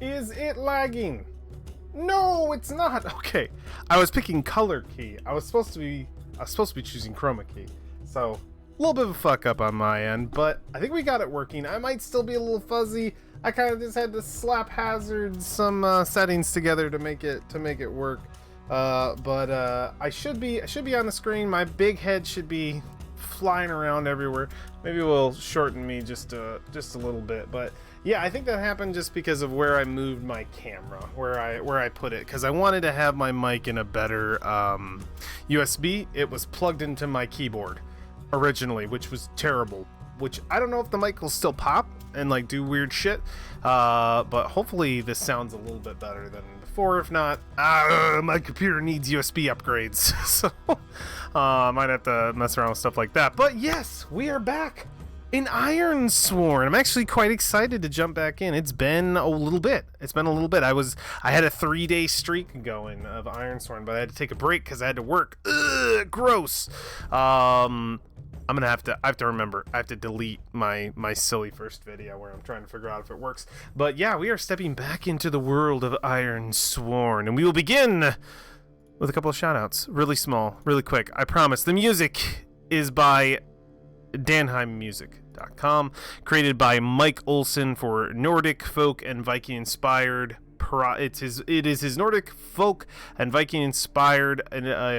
Is it lagging? No, it's not. Okay, I was picking color key. I was supposed to be choosing chroma key. So a little bit of a fuck up on my end, but I think we got it working. I might still be a little fuzzy. I kind of just had to slap hazard some settings together to make it work. But I should be on the screen. My big head should be flying around everywhere. Maybe we'll shorten me just a little bit, but yeah, I think that happened just because of where I moved my camera, where I put it, because I wanted to have my mic in a better USB. It was plugged into my keyboard originally, which was terrible. Which I don't know if the mic will still pop and like do weird shit, but hopefully this sounds a little bit better than before. If not, my computer needs USB upgrades, so I might have to mess around with stuff like that. But yes, we are back in Ironsworn. I'm actually quite excited to jump back in. It's been a little bit. I had a 3-day streak going of Ironsworn, but I had to take a break because I had to work. Ugh, gross. I have to remember. I have to delete my silly first video where I'm trying to figure out if it works. But yeah, we are stepping back into the world of Ironsworn, and we will begin with a couple of shout-outs. Really small, really quick. I promise. The music is by danheimmusic.com, created by Mike Olson for Nordic folk and Viking inspired. It is his Nordic folk and Viking inspired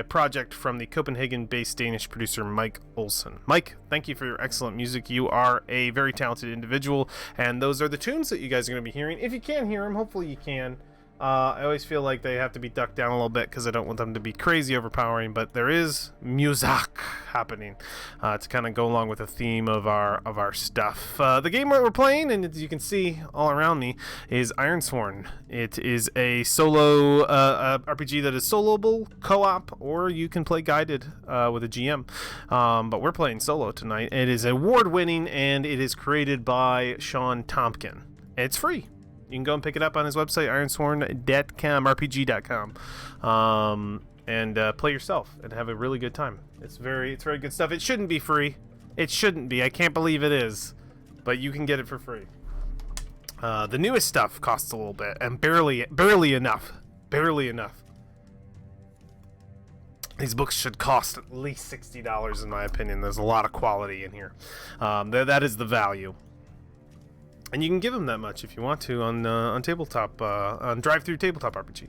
project from the Copenhagen-based Danish producer Mike Olson. Mike, thank you for your excellent music. You are a very talented individual, and those are the tunes that you guys are going to be hearing. If you can hear them, hopefully you can. I always feel like they have to be ducked down a little bit because I don't want them to be crazy overpowering, but there is music happening to kind of go along with the theme of our stuff. The game that we're playing, and as you can see all around me, is Ironsworn. It is a solo RPG that is soloable, co-op, or you can play guided with a GM. But we're playing solo tonight. It is award-winning, and it is created by Sean Tompkin. It's free. You can go and pick it up on his website, ironsworn.com, rpg.com, and play yourself and have a really good time. It's very good stuff. It shouldn't be free. It shouldn't be. I can't believe it is, but you can get it for free. The newest stuff costs a little bit, and barely enough. Barely enough. These books should cost at least $60 in my opinion. There's a lot of quality in here. That is the value. And you can give them that much if you want to on tabletop, on Drive-Thru Tabletop RPG.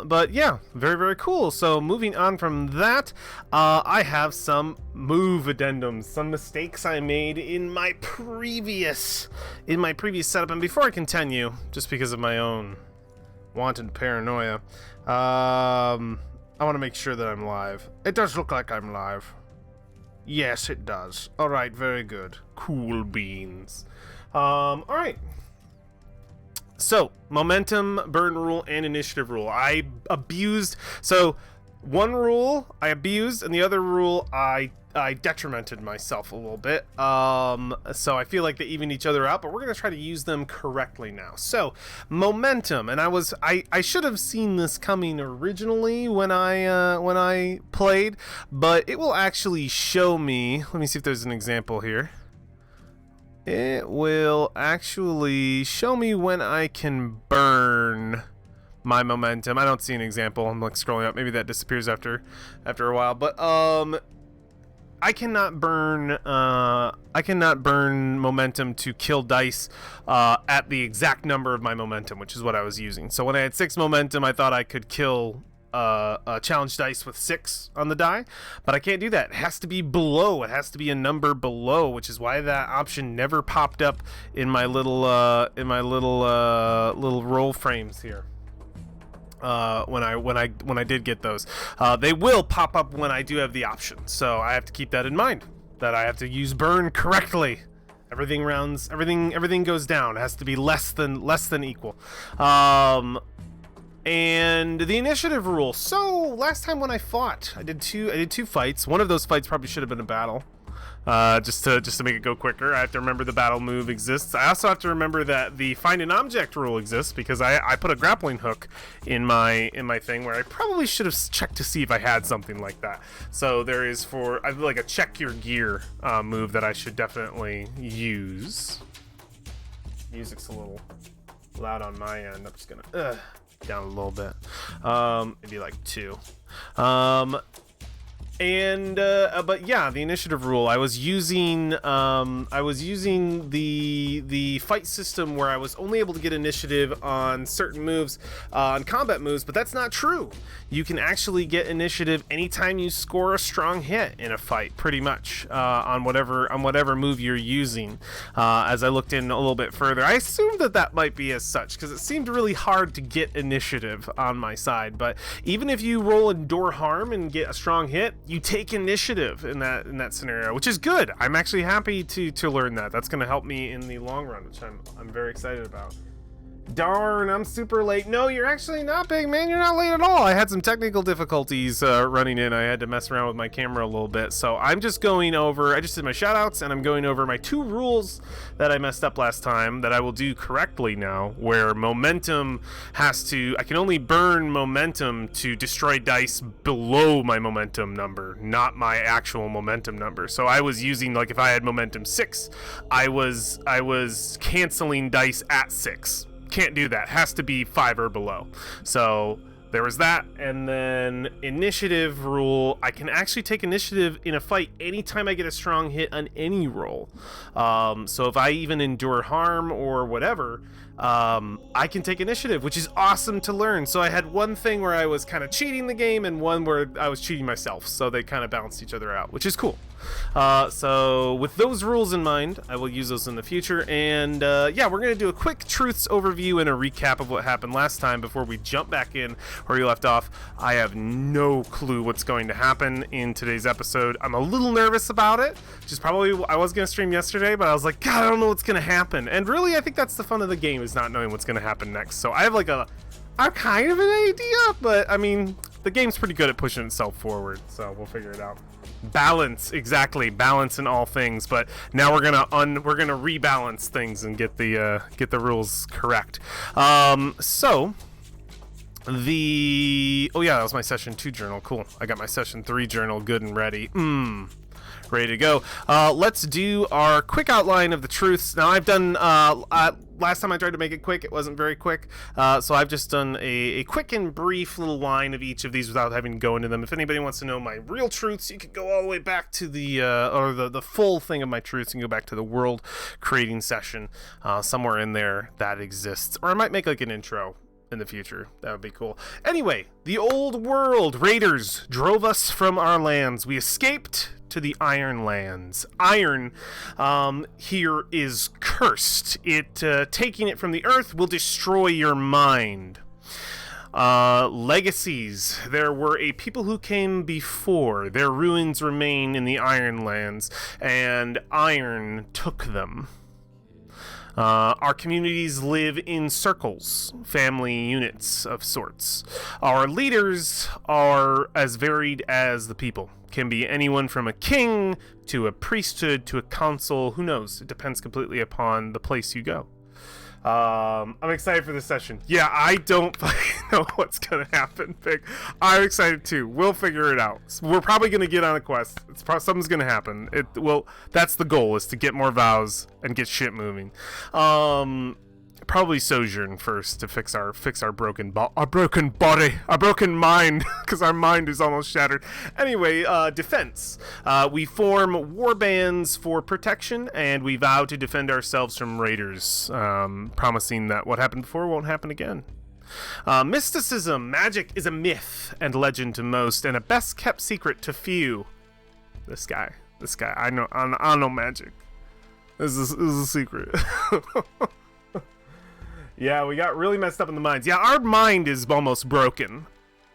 But yeah, very, very cool. So moving on from that, I have some move addendums, some mistakes I made in my previous setup. And before I continue, just because of my own wanted paranoia, I want to make sure that I'm live. It does look like I'm live. Yes, it does. All right, very good. Cool beans. All right. So, momentum, burn rule, and initiative rule. I abused. So, one rule I abused, and the other rule I detrimented myself a little bit. So I feel like they even each other out, but we're gonna try to use them correctly now. So, momentum, and I should have seen this coming originally when I played, but it will actually show me. Let me see if there's an example here. It will actually show me when I can burn my momentum. I don't see an example. I'm like scrolling up. Maybe that disappears after a while. But I cannot burn momentum to kill dice at the exact number of my momentum, which is what I was using. So when I had 6 momentum, I thought I could kill a challenge dice with 6 on the die, but I can't do that. It has to be below. It has to be a number below, which is why that option never popped up in my little little roll frames here. When I did get those, they will pop up when I do have the option. So I have to keep that in mind, that I have to use burn correctly. Everything goes down. It has to be less than equal. And the initiative rule. So last time when I fought, I did two fights. One of those fights probably should have been a battle. Just to make it go quicker, I have to remember the battle move exists. I also have to remember that the find an object rule exists, because I put a grappling hook in my thing where I probably should have checked to see if I had something like that. So there is I feel like a check your gear move that I should definitely use. Music's a little loud on my end. I'm just gonna down a little bit. Maybe like 2. But yeah, the initiative rule. I was using the fight system where I was only able to get initiative on certain moves, on combat moves, but that's not true. You can actually get initiative anytime you score a strong hit in a fight, pretty much, on whatever move you're using. As I looked in a little bit further, I assumed that might be as such, because it seemed really hard to get initiative on my side. But even if you roll Endure Harm and get a strong hit, you take initiative in that scenario, which is good. I'm actually happy to learn that. That's going to help me in the long run, which I'm very excited about. Darn, I'm super late. No, you're actually not, big man. You're not late at all. I had some technical difficulties running in. I had to mess around with my camera a little bit. So I'm just going over, I just did my shout outs, and I'm going over my 2 rules that I messed up last time that I will do correctly now, where momentum I can only burn momentum to destroy dice below my momentum number, not my actual momentum number. So I was using, like, if I had momentum 6, I was canceling dice at 6. Can't do that. Has to be 5 or below. So there was that. And then initiative rule. I can actually take initiative in a fight anytime I get a strong hit on any roll. So if I even endure harm or whatever, I can take initiative, which is awesome to learn. So I had one thing where I was kind of cheating the game and one where I was cheating myself. So they kind of balanced each other out, which is cool. So with those rules in mind, I will use those in the future. And yeah, we're going to do a quick truths overview and a recap of what happened last time before we jump back in where we left off. I have no clue what's going to happen in today's episode. I'm a little nervous about it, which is probably, I was going to stream yesterday, but I was like, God, I don't know what's going to happen. And really, I think that's the fun of the game, is not knowing what's going to happen next. So I have like a kind of an idea, but I mean, the game's pretty good at pushing itself forward, so we'll figure it out. Balance, exactly, balance in all things. But now we're gonna rebalance things and get the rules correct. So oh yeah, that was my session 2 journal. Cool. I got my session 3 journal good and ready. Ready to go. Let's do our quick outline of the truths. Now I've done last time I tried to make it quick, it wasn't very quick, so I've just done a quick and brief little line of each of these without having to go into them. If anybody wants to know my real truths, you could go all the way back to the full thing of my truths and go back to the world creating session, somewhere in there that exists, or I might make like an intro in the future. That would be cool. Anyway, the old world. Raiders drove us from our lands. We escaped to the Iron Lands. Iron here is cursed. Taking it from the earth will destroy your mind. Legacies. There were a people who came before. Their ruins remain in the Iron Lands, and iron took them. Our communities live in circles, family units of sorts. Our leaders are as varied as the people. Can be anyone from a king to a priesthood to a council. Who knows? It depends completely upon the place you go. I'm excited for this session. Yeah, I don't fucking know what's gonna happen, Pig. I'm excited too. We'll figure it out. We're probably gonna get on a quest. Something's gonna happen. That's the goal, is to get more vows and get shit moving. Probably sojourn first to fix our broken body, our broken mind, because our mind is almost shattered. Anyway, defense. We form war bands for protection, and we vow to defend ourselves from raiders, promising that what happened before won't happen again. Mysticism. Magic is a myth and legend to most, and a best kept secret to few. This guy. I know magic. This is a secret. Yeah, we got really messed up in the minds. Yeah, our mind is almost broken.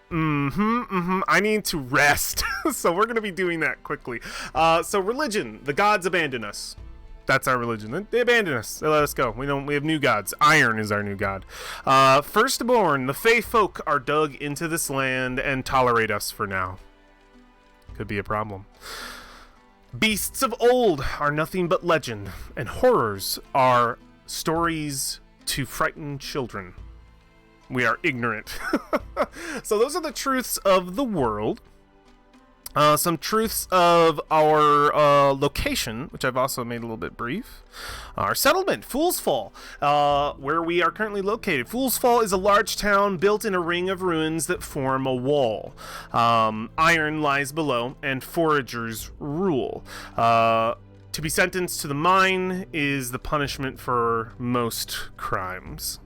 I need to rest. So we're going to be doing that quickly. So religion. The gods abandon us. That's our religion. They abandon us. They let us go. We have new gods. Iron is our new god. Firstborn. The Fey folk are dug into this land and tolerate us for now. Could be a problem. Beasts of old are nothing but legend, and horrors are stories to frighten children. We are ignorant. So those are the truths of the world. Some truths of our location, which I've also made a little bit brief. Our settlement, Fool's Fall, where we are currently located. Fool's Fall is a large town built in a ring of ruins that form a wall. Iron lies below, and foragers rule. To be sentenced to the mine is the punishment for most crimes.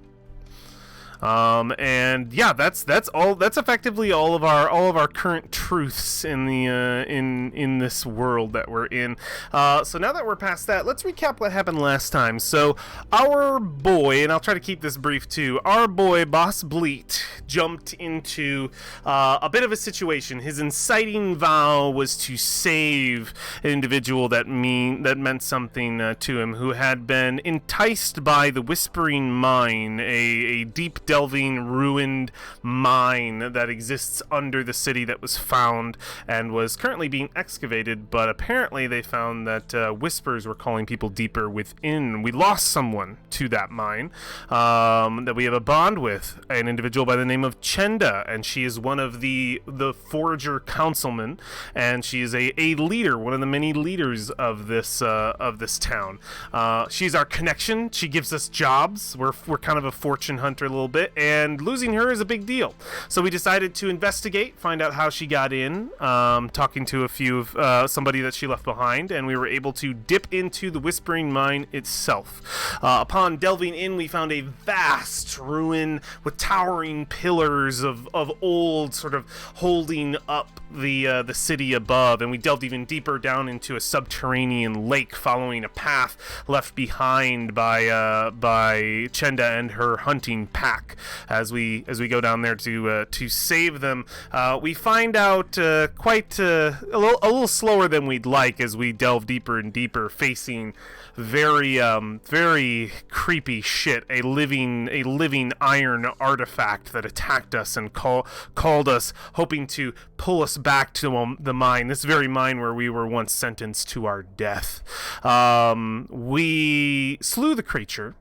And yeah, that's effectively all of our current truths in the in this world that we're in. So now that we're past that, let's recap what happened last time. So our boy, and I'll try to keep this brief too, our boy Boss Bleat jumped into a bit of a situation. His inciting vow was to save an individual that meant something to him, who had been enticed by the Whispering Mine, a deep delving, ruined mine that exists under the city that was found and was currently being excavated, but apparently they found that whispers were calling people deeper within. We lost someone to that mine that we have a bond with, an individual by the name of Chenda, and she is one of the forager councilmen, and she is a leader, one of the many leaders of this town. She's our connection. She gives us jobs. We're kind of a fortune hunter a little bit, and losing her is a big deal. So we decided to investigate, find out how she got in, talking to a few of somebody that she left behind, and we were able to dip into the Whispering Mine itself. Upon delving in, we found a vast ruin with towering pillars of old, sort of holding up the city above, and we delved even deeper down into a subterranean lake, following a path left behind by Chenda and her hunting pack. As we go down there to save them, we find out quite a little slower than we'd like as we delve deeper and deeper, facing very creepy shit. A living iron artifact that attacked us and called us, hoping to pull us back to the mine, this very mine where we were once sentenced to our death. We slew the creature,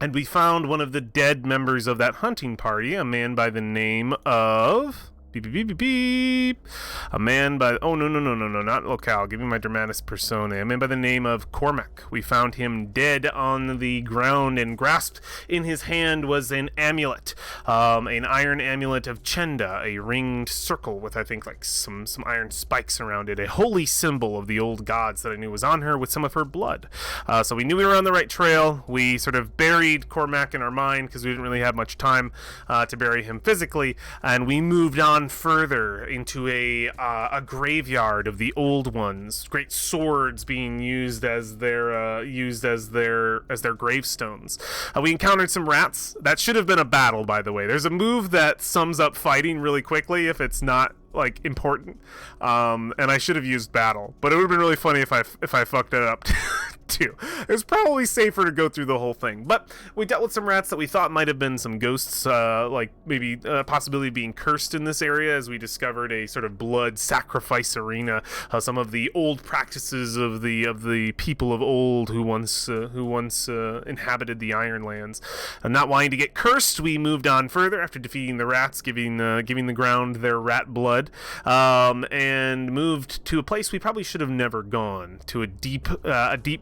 and we found one of the dead members of that hunting party, a man by the name of... Beep, beep, beep, beep, beep. A man by... Oh, no, not locale. Give me my dramatis personae. A man by the name of Cormac. We found him dead on the ground, and grasped in his hand was an amulet. An iron amulet of Chenda, a ringed circle with, I think, like some iron spikes around it. A holy symbol of the old gods that I knew was on her with some of her blood. So we knew we were on the right trail. We sort of buried Cormac in our mind because we didn't really have much time to bury him physically, and we moved on further into a graveyard of the old ones, great swords being used as their gravestones. We encountered some rats. That should have been a battle, by the way. There's a move that sums up fighting really quickly if it's not like important, and I should have used battle, but it would have been really funny if I fucked it up too. It was probably safer to go through the whole thing, but we dealt with some rats that we thought might have been some ghosts, like maybe possibility of being cursed in this area, as we discovered a sort of blood sacrifice arena, some of the old practices of the people of old who once inhabited the Ironlands. And not wanting to get cursed, we moved on further after defeating the rats, giving the ground their rat blood, and moved to a place we probably should have never gone, to a deep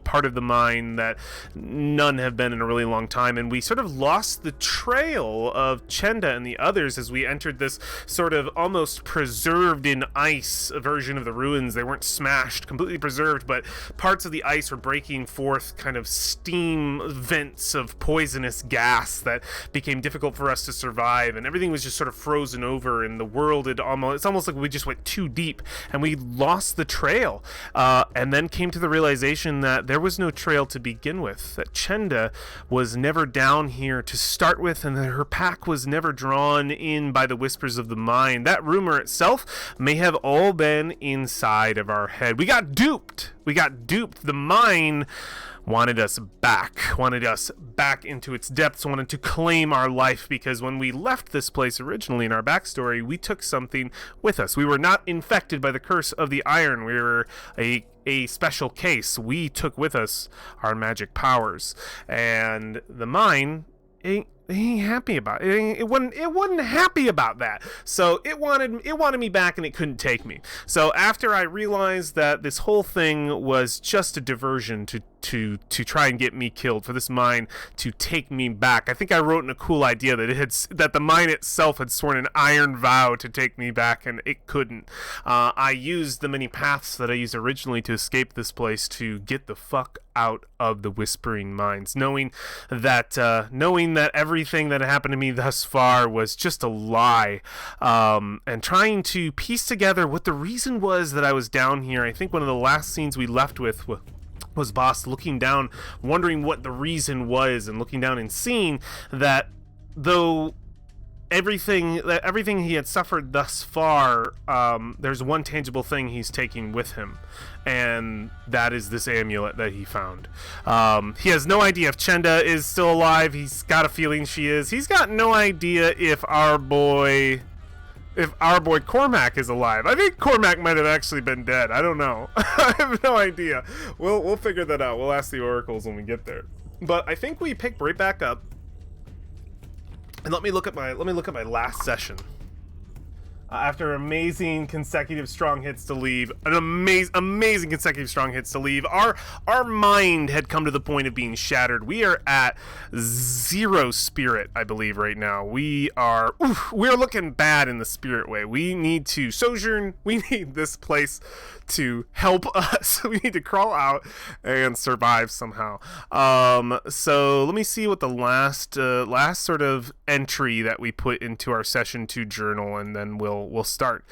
part of the mine that none have been in a really long time, and we sort of lost the trail of Chenda and the others as we entered this sort of almost preserved in ice version of the ruins. They weren't smashed, completely preserved, but parts of the ice were breaking forth kind of steam vents of poisonous gas that became difficult for us to survive, and everything was just sort of frozen over, and the world had it's almost like we just went too deep and we lost the trail, and then came to the realization that there was no trail to begin with, that Chenda was never down here to start with, and that her pack was never drawn in by the whispers of the mine. That rumor itself may have all been inside of our head. We got duped. The mine wanted us back into its depths, wanted to claim our life, because when we left this place originally in our backstory, we took something with us. We were not infected by the curse of the iron. We were a special case. We took with us our magic powers, and the mine He ain't happy about it. It wasn't happy about that. So it wanted me back, and it couldn't take me. So after I realized that this whole thing was just a diversion to try and get me killed, for this mine to take me back, I think I wrote in a cool idea that the mine itself had sworn an iron vow to take me back, and it couldn't. I used the many paths that I used originally to escape this place to get the fuck out of the Whispering Mines, knowing that everything that happened to me thus far was just a lie, and trying to piece together what the reason was that I was down here. I think one of the last scenes we left with was Boss looking down, wondering what the reason was, and looking down and seeing that though everything he had suffered thus far, there's one tangible thing he's taking with him, and that is this amulet that he found. He has no idea if Chenda is still alive. He's got a feeling she is. He's got no idea if our boy Cormac is alive. I think Cormac might have actually been dead. I don't know. I have no idea. We'll figure that out. We'll ask the oracles when we get there. But I think we pick right back up. And let me look at my last session. After amazing consecutive strong hits to leave, amazing consecutive strong hits to leave, our mind had come to the point of being shattered. We are at 0 spirit, I believe, right now. We're looking bad in the spirit way. We need to sojourn. We need this place to help us. We need to crawl out and survive somehow. So let me see what the last sort of entry that we put into our session 2 journal, and then we'll start.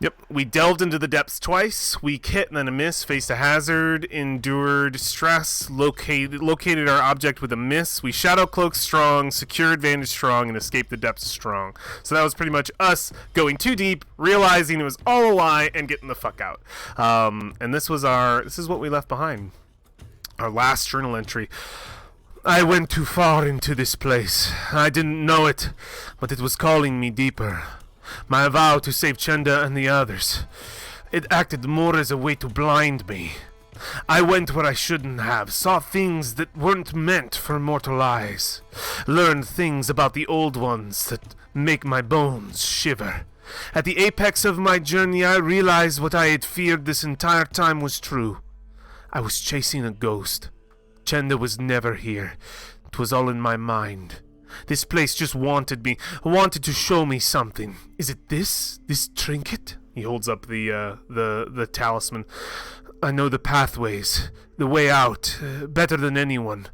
Yep, we delved into the depths twice. We hit and then a miss, faced a hazard, endured stress, located our object with a miss. We shadow cloaked strong, secured vantage strong, and escaped the depths strong. So that was pretty much us going too deep, realizing it was all a lie, and getting the fuck out. And this is what we left behind. Our last journal entry. I went too far into this place. I didn't know it, but it was calling me deeper. My vow to save Chenda and the others. It acted more as a way to blind me. I went where I shouldn't have, saw things that weren't meant for mortal eyes, learned things about the old ones that make my bones shiver. At the apex of my journey, I realized what I had feared this entire time was true. I was chasing a ghost. Chenda was never here. It was all in my mind. This place just wanted to show me something. Is it this trinket? He holds up the talisman. I know the pathways, the way out, better than anyone.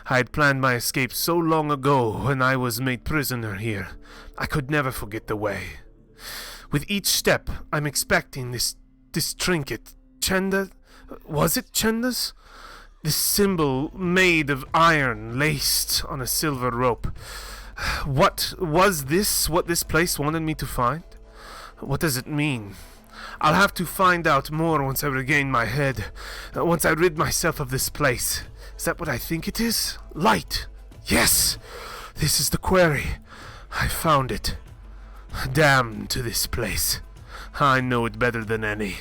I had planned my escape so long ago when I was made prisoner here. I could never forget the way. With each step, I'm expecting this trinket. Chenda? Was it Chenda's? This symbol made of iron laced on a silver rope. What was this? What this place wanted me to find? What does it mean? I'll have to find out more once I regain my head. Once I rid myself of this place. Is that what I think it is? Light! Yes! This is the quarry. I found it. Damn to this place. I know it better than any.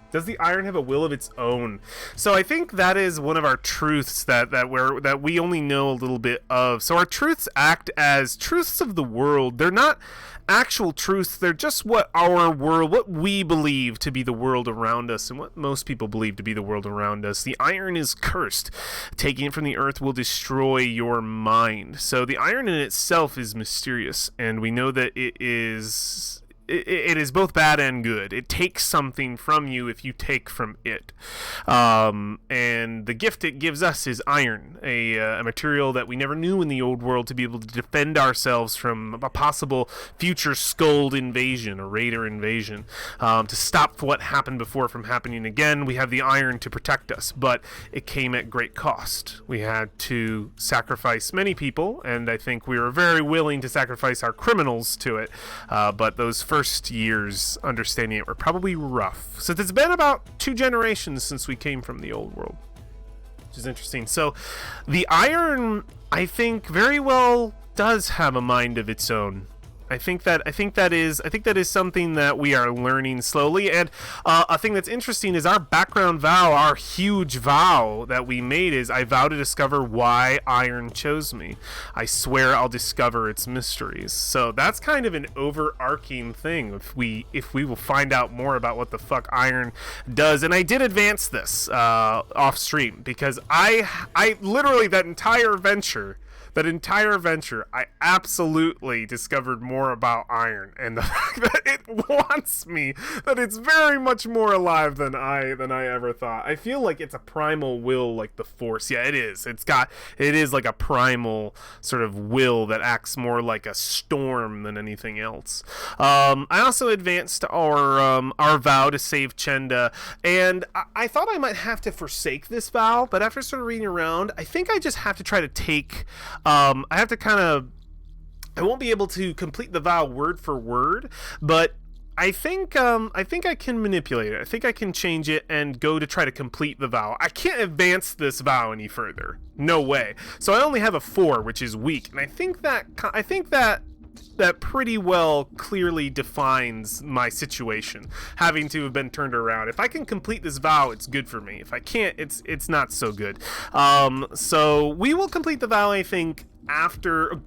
Does the iron have a will of its own? So I think that is one of our truths that we only know a little bit of. So our truths act as truths of the world. They're not actual truths. They're just what we believe to be the world around us, and what most people believe to be the world around us. The iron is cursed. Taking it from the earth will destroy your mind. So the iron in itself is mysterious, and we know that it is both bad and good. It takes something from you if you take from it. And the gift it gives us is iron, a material that we never knew in the old world to be able to defend ourselves from a possible future Skuld invasion, or Raider invasion. To stop what happened before from happening again, we have the iron to protect us, but it came at great cost. We had to sacrifice many people, and I think we were very willing to sacrifice our criminals to it, but those first years understanding it were probably rough. So it's been about 2 generations since we came from the old world, which is interesting. So the iron, I think, very well does have a mind of its own. I think that is something that we are learning slowly. And a thing that's interesting is our background vow, our huge vow that we made is, I vow to discover why iron chose me. I swear I'll discover its mysteries. So that's kind of an overarching thing. If we will find out more about what the fuck iron does. And I did advance this off stream because I literally that entire venture, I absolutely discovered more about iron and the fact that it wants me, that it's very much more alive than I ever thought. I feel like it's a primal will, like the Force. Yeah, it is. It is like a primal sort of will that acts more like a storm than anything else. I also advanced our vow to save Chenda, and I thought I might have to forsake this vow, but after sort of reading around, I think I just have to try to take. I have to I won't be able to complete the vow word for word, but I think I can manipulate it. I think I can change it and go to try to complete the vow. I can't advance this vow any further. No way. So I only have a 4, which is weak, and I think that pretty well clearly defines my situation, having to have been turned around. If I can complete this vow, it's good for me. If I can't, it's not so good. So we will complete the vow, I think,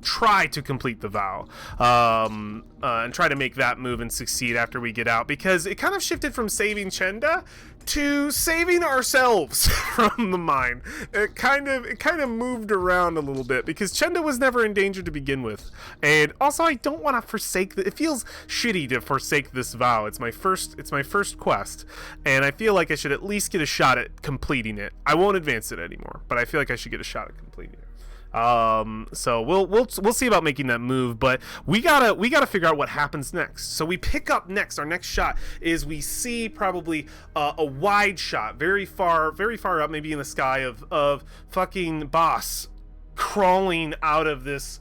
try to complete the vow, and try to make that move and succeed after we get out, because it kind of shifted from saving Chenda to saving ourselves from the mine. It kind of moved around a little bit because Chenda was never in danger to begin with, and also I don't want to forsake it feels shitty to forsake this vow. It's my first quest, and I feel like I should at least get a shot at completing it. I won't advance it anymore, but I feel like I should get a shot at completing it. So we'll see about making that move, but we gotta figure out what happens next. So we pick up next. Our next shot is we see probably a wide shot, very far up, maybe in the sky, of fucking Boss crawling out of this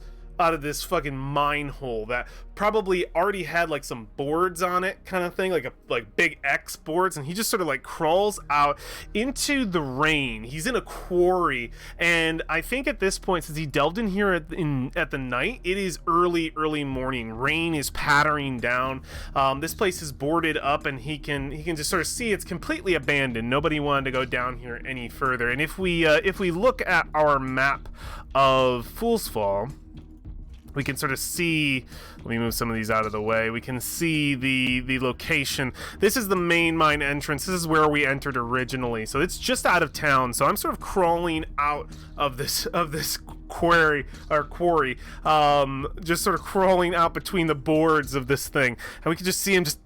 fucking mine hole that probably already had like some boards on it, kind of thing, like big X boards, and he just sort of like crawls out into the rain. He's in a quarry, and I think at this point, since he delved in here at the night, it is early morning. Rain is pattering down. This place is boarded up, and he can just sort of see it's completely abandoned. Nobody wanted to go down here any further. And if we look at our map of Fool's Fall, we can sort of see, let me move some of these out of the way, we can see the location. This is the main mine entrance. This is where we entered originally, so it's just out of town. So I'm sort of crawling out of this quarry, just sort of crawling out between the boards of this thing, and we can just see him just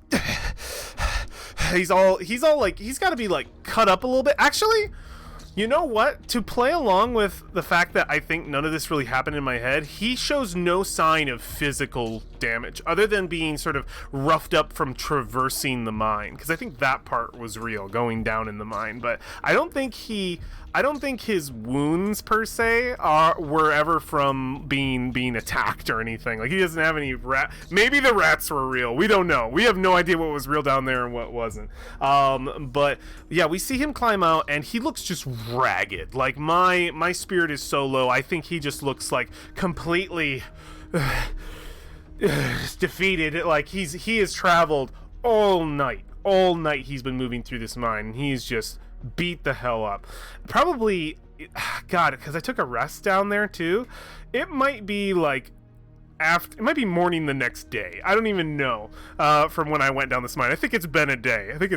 he's all like, he's got to be like cut up a little bit. Actually, you know what? To play along with the fact that I think none of this really happened in my head, he shows no sign of physical damage other than being sort of roughed up from traversing the mine, because I think that part was real, going down in the mine. But I don't think his wounds per se were ever from being attacked or anything. Like, he doesn't have any maybe the rats were real. We don't know. We have no idea what was real down there and what wasn't. But yeah, we see him climb out, and he looks just ragged. Like, my spirit is so low. I think he just looks like completely defeated. Like, he has traveled all night. He's been moving through this mine, and he's just beat the hell up. Probably, God, because I took a rest down there too. It might be like it might be morning the next day. I don't even know from when I went down this mine. I think it's been a day. I think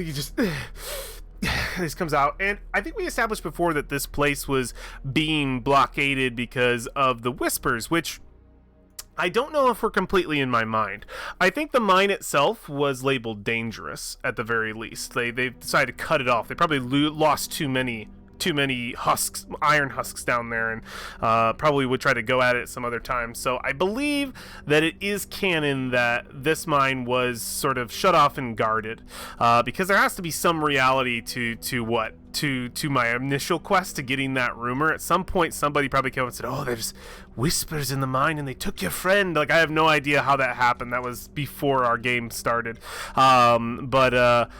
he just this comes out, and I think we established before that this place was being blockaded because of the whispers, which I don't know if we're completely in my mind. I think the mine itself was labeled dangerous at the very least. They decided to cut it off. They probably lost too many husks, iron husks down there, and probably would try to go at it some other time. So I believe that it is canon that this mine was sort of shut off and guarded, because there has to be some reality to my initial quest to getting that rumor. At some point, somebody probably came up and said, "Oh, there's whispers in the mine, and they took your friend." Like, I have no idea how that happened. That was before our game started. But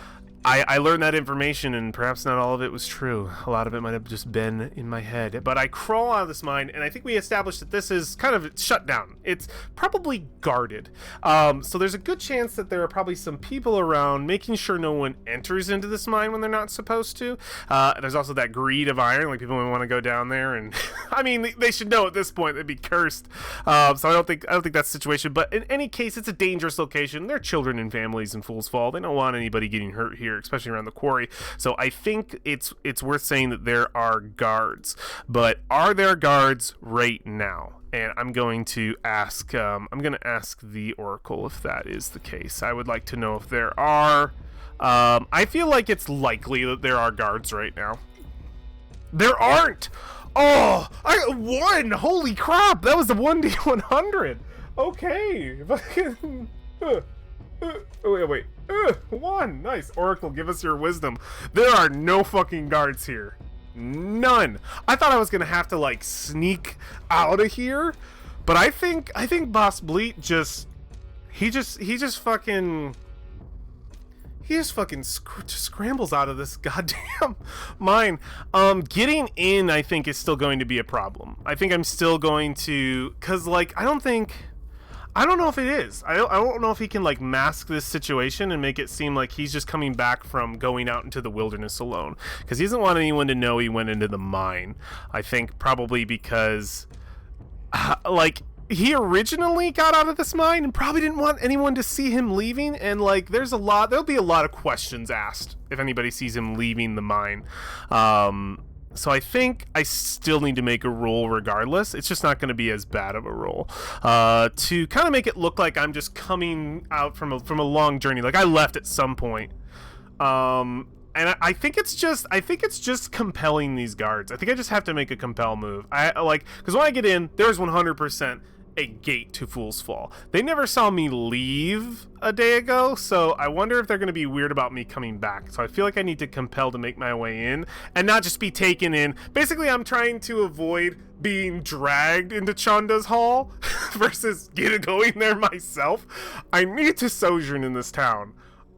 I learned that information, and perhaps not all of it was true. A lot of it might have just been in my head. But I crawl out of this mine, and I think we established that this is kind of shut down. It's probably guarded. So there's a good chance that there are probably some people around making sure no one enters into this mine when they're not supposed to. There's also that greed of iron, like people want to go down there, and I mean, they should know at this point they'd be cursed. So I don't think that's the situation. But in any case, it's a dangerous location. There are children and families in Fool's Fall. They don't want anybody getting hurt here, especially around the quarry. So I think it's worth saying that there are guards. But are there guards right now? And I'm going to ask the Oracle if that is the case. I would like to know if there are. I feel like it's likely that there are guards right now. There aren't. Oh, I got one. Holy crap! That was the 1d100. Okay. Wait. One. Nice. Oracle, give us your wisdom. There are no fucking guards here. None. I thought I was gonna have to like sneak out of here, but I think Boss Bleat just fucking scrambles out of this goddamn mine. Getting in, I think, is still going to be a problem. I think I'm still going to, cause like I don't know if it is. I don't know if he can like mask this situation and make it seem like he's just coming back from going out into the wilderness alone, because he doesn't want anyone to know he went into the mine. I think probably because like he originally got out of this mine and probably didn't want anyone to see him leaving, and like there'll be a lot of questions asked if anybody sees him leaving the mine. So I think I still need to make a roll regardless. It's just not going to be as bad of a roll. To kind of make it look like I'm just coming out from a long journey. Like I left at some point. And I think it's just compelling these guards. I think I just have to make a compel move. Because when I get in, there's 100% a gate to Fool's Fall. They never saw me leave a day ago, so I wonder if they're going to be weird about me coming back. So I feel like I need to compel to make my way in and not just be taken in. Basically, I'm trying to avoid being dragged into Chanda's hall versus going there myself. I need to sojourn in this town.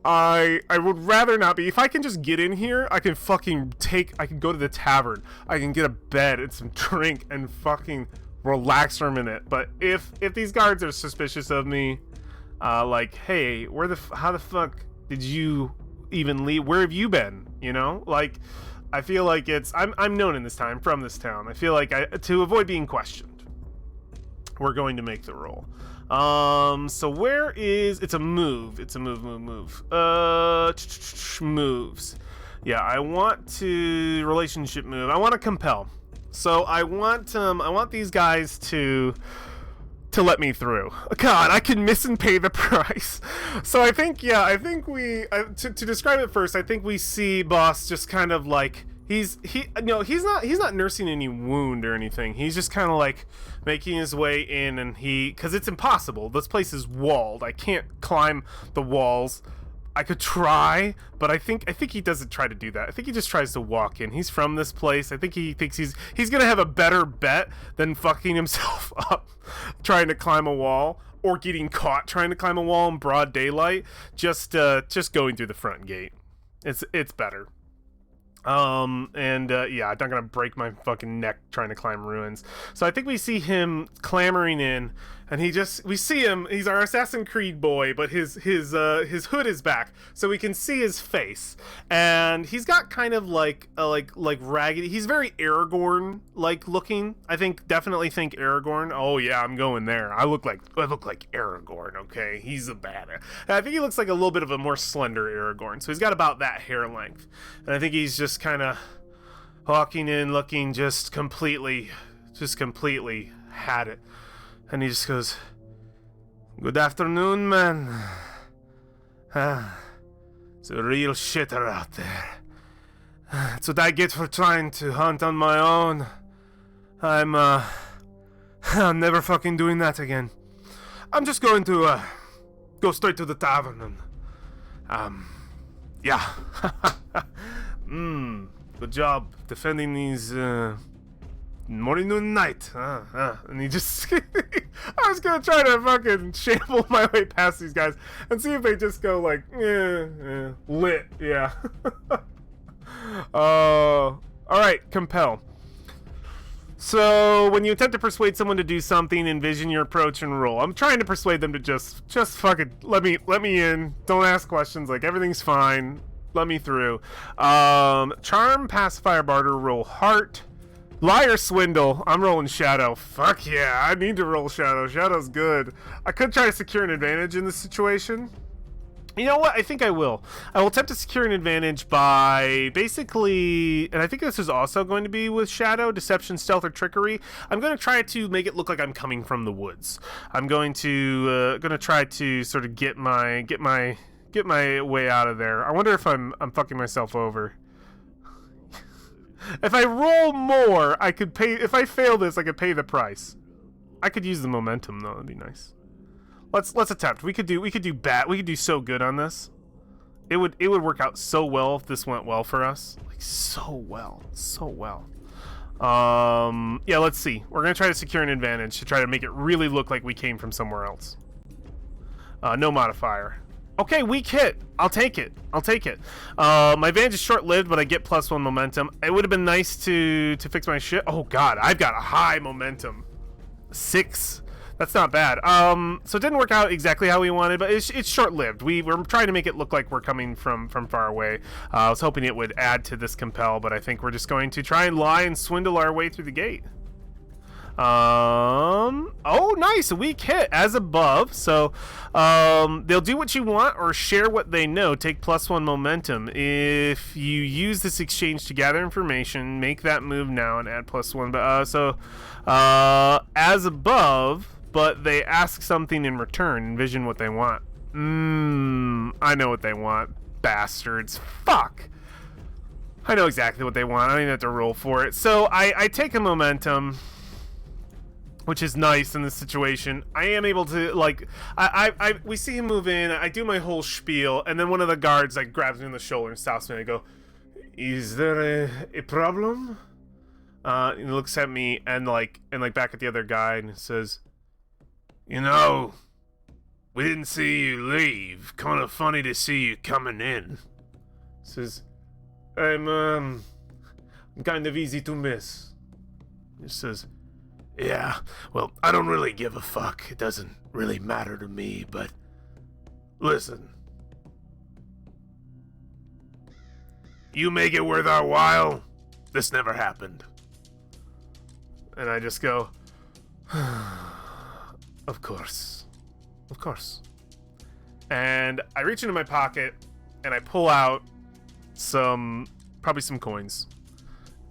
I would rather not be. If I can just get in here, I can go to the tavern. I can get a bed and some drink and fucking relax for a minute. But if these guards are suspicious of me, like, hey, how the fuck did you even leave? Where have you been? You know, like, I feel like I'm known in this time from this town. I feel like to avoid being questioned, we're going to make the roll. So where is, it's a move. Moves. Yeah, I want to relationship move. I want to compel. So I want these guys to let me through. God, I can miss and pay the price. So I think to describe it first, I think we see Boss just kind of like he's not nursing any wound or anything. He's just kind of like making his way in, and because it's impossible. This place is walled. I can't climb the walls. I could try, but I think he doesn't try to do that. I think he just tries to walk in. He's from this place. I think he thinks he's gonna have a better bet than fucking himself up trying to climb a wall, or getting caught trying to climb a wall in broad daylight. Just going through the front gate. It's better. Yeah, I'm not gonna break my fucking neck trying to climb ruins. So I think we see him clambering in, and we see him. He's our Assassin's Creed boy, but his hood is back, so we can see his face, and he's got kind of like raggedy. He's very Aragorn like looking. Definitely think Aragorn. Oh yeah, I'm going there. I look like Aragorn. Okay, he's a badass. I think he looks like a little bit of a more slender Aragorn. So he's got about that hair length, and I think he's just kind of walking in, looking just completely had it. And he just goes, "Good afternoon, man. It's a real shitter out there. That's what I get for trying to hunt on my own. I'm never fucking doing that again. I'm just going to go straight to the tavern and yeah." Good job defending these morning, noon, night. And he just... I was gonna try to fucking shamble my way past these guys and see if they just go like, lit, yeah. Alright, compel. So, when you attempt to persuade someone to do something, envision your approach and roll. I'm trying to persuade them to just fucking let me in. Don't ask questions, like everything's fine. Let me through. Charm, pacifier, barter, roll heart. Liar, swindle. I'm rolling shadow. Fuck yeah, I need to roll shadow. Shadow's good. I could try to secure an advantage in this situation. You know what? I think I will. I will attempt to secure an advantage by basically, and I think this is also going to be with shadow, deception, stealth, or trickery. I'm going to try to make it look like I'm coming from the woods. I'm going to try to sort of get my way out of there. I wonder if I'm fucking myself over. If I roll more, I could pay. If I fail this, I could pay the price. I could use the momentum though. That'd be nice. Let's attempt. We could do so good on this. It would work out so well if this went well for us. Like so well. Yeah, let's see. We're gonna try to secure an advantage to try to make it really look like we came from somewhere else. No modifier. Okay, weak hit. I'll take it. My advantage is short-lived, but I get +1 momentum. It would have been nice to fix my shit. Oh god, I've got a high momentum. 6. That's not bad. So it didn't work out exactly how we wanted, but it's short-lived. We're trying to make it look like we're coming from far away. I was hoping it would add to this compel, but I think we're just going to try and lie and swindle our way through the gate. Oh, nice, a weak hit, as above. So, they'll do what you want or share what they know. Take +1 momentum. If you use this exchange to gather information, make that move now and add +1. But, as above, but they ask something in return. Envision what they want. I know what they want, bastards. Fuck. I know exactly what they want. I don't even have to roll for it. So, I take a momentum, which is nice in this situation. I am able to, like, we see him move in, I do my whole spiel, and then one of the guards, like, grabs me on the shoulder and stops me, and I go, is there a problem? And he looks at me, and back at the other guy, and says, you know, we didn't see you leave. Kind of funny to see you coming in. Says, I'm kind of easy to miss. He says, yeah, well, I don't really give a fuck. It doesn't really matter to me, but listen. You make it worth our while. This never happened. And I just go, of course. Of course. And I reach into my pocket and I pull out probably some coins.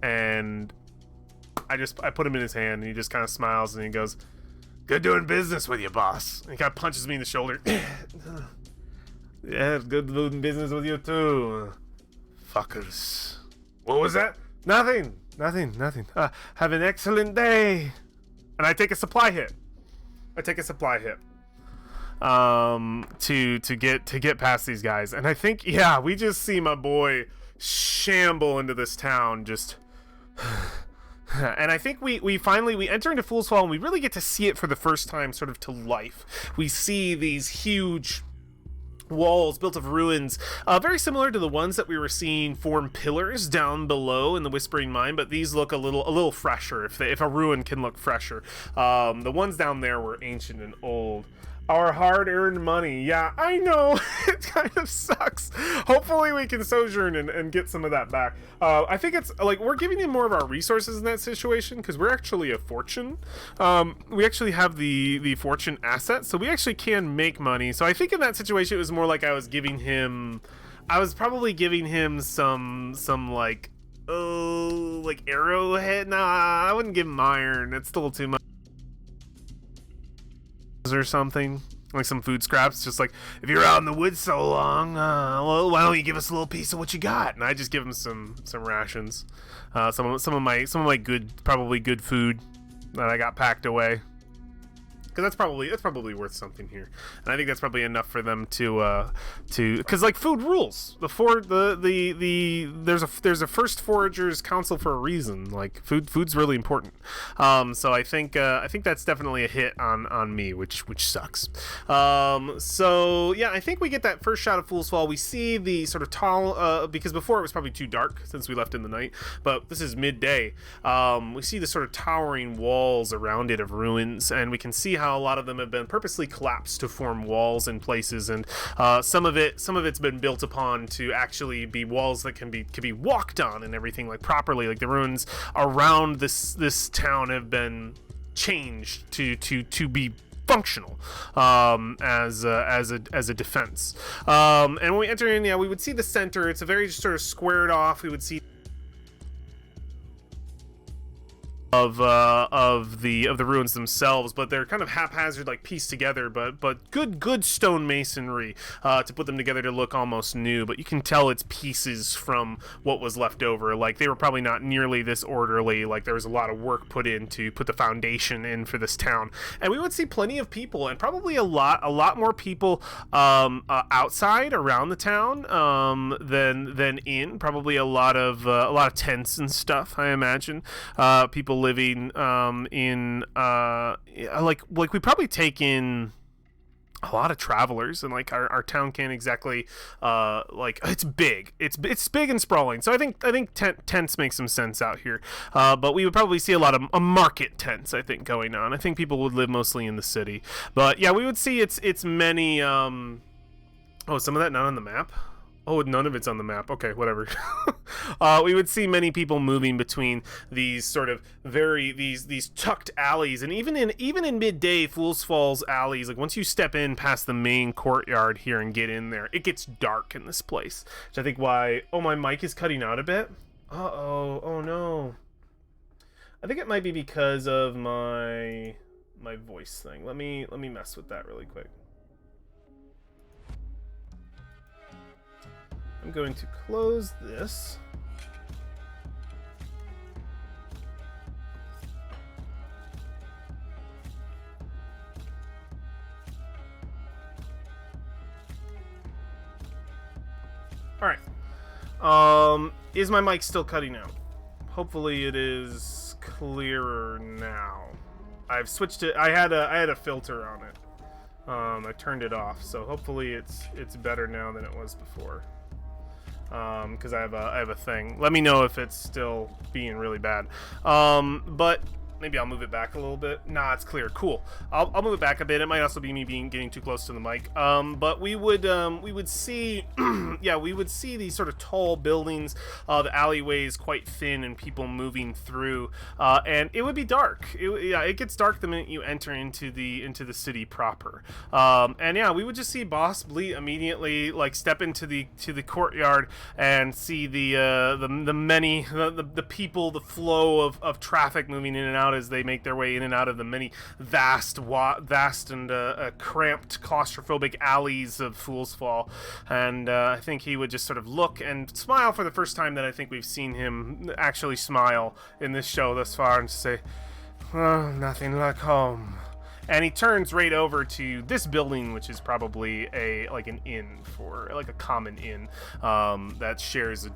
And I put them in his hand, and he just kind of smiles, and he goes, good doing business with you, boss. And he kind of punches me in the shoulder. Yeah, good doing business with you, too. Fuckers. What was that? Nothing. Have an excellent day. And I take a supply hit. To get past these guys. And I think, yeah, we just see my boy shamble into this town, just... And I think we finally enter into Fool's Fall, and we really get to see it for the first time sort of to life. We see these huge walls built of ruins, very similar to the ones that we were seeing form pillars down below in the Whispering Mine, but these look a little fresher, if a ruin can look fresher. The ones down there were ancient and old. Our hard-earned money. Yeah, I know. It kind of sucks. Hopefully we can sojourn and get some of that back. I think it's, like, we're giving him more of our resources in that situation, because we're actually a fortune. We actually have the fortune asset, so we actually can make money. So I think in that situation it was more like I was probably giving him some like, arrowhead. Nah, I wouldn't give him iron. It's still too much. Or something, like some food scraps, just like, if you're out in the woods so long, well, why don't you give us a little piece of what you got? And I just give him some rations, some of my good, probably good food that I got packed away. because that's probably worth something here, and I think that's probably enough for them to because like food rules. There's a first foragers council for a reason. Like food's really important. So I think that's definitely a hit on me, which sucks. So yeah, I think we get that first shot of Fool's Fall. We see the sort of tall because before it was probably too dark since we left in the night, but this is midday. We see the sort of towering walls around it of ruins, and we can see how a lot of them have been purposely collapsed to form walls in places, and some of it's been built upon to actually be walls that can be walked on and everything, like properly. Like the ruins around this town have been changed to be functional as a defense. And when we enter in, yeah, we would see the center. It's a very sort of squared off. We would see of the ruins themselves, but they're kind of haphazard, like pieced together, but good stonemasonry to put them together to look almost new. But you can tell it's pieces from what was left over. Like they were probably not nearly this orderly. Like there was a lot of work put in to put the foundation in for this town. And we would see plenty of people, and probably a lot more people outside around the town than in. Probably a lot of tents and stuff, I imagine. People living in like we probably take in a lot of travelers, and like our town can't exactly like it's big and sprawling, so I think tents make some sense out here, but we would probably see a lot of market tents, I think, going on. I think people would live mostly in the city, but yeah, we would see it's many some of that not on the map. Oh, none of it's on the map. Okay, whatever. We would see many people moving between these sort of these tucked alleys, and even in midday, Fool's Falls alleys. Like once you step in past the main courtyard here and get in there, it gets dark in this place. Which I think why. Oh, my mic is cutting out a bit. Oh no. I think it might be because of my voice thing. Let me mess with that really quick. I'm going to close this. All right. Is my mic still cutting out? Hopefully it is clearer now. I've switched it. I had a filter on it. I turned it off, so hopefully it's better now than it was before. Because I have a thing. Let me know if it's still being really bad. But maybe I'll move it back a little bit. Nah, it's clear. Cool. I'll move it back a bit. It might also be me getting too close to the mic. But we would see, yeah, we would see these sort of tall buildings, the alleyways quite thin, and people moving through. And it would be dark. It gets dark the minute you enter into the city proper. And yeah, we would just see Boss Bleat immediately like step into the courtyard and see the people, the flow of traffic moving in and out as they make their way in and out of the many vast and cramped claustrophobic alleys of Fool's Fall. And I think he would just sort of look and smile for the first time that I think we've seen him actually smile in this show thus far, and say, oh, nothing like home. And he turns right over to this building, which is probably an inn, for like a common inn that shares a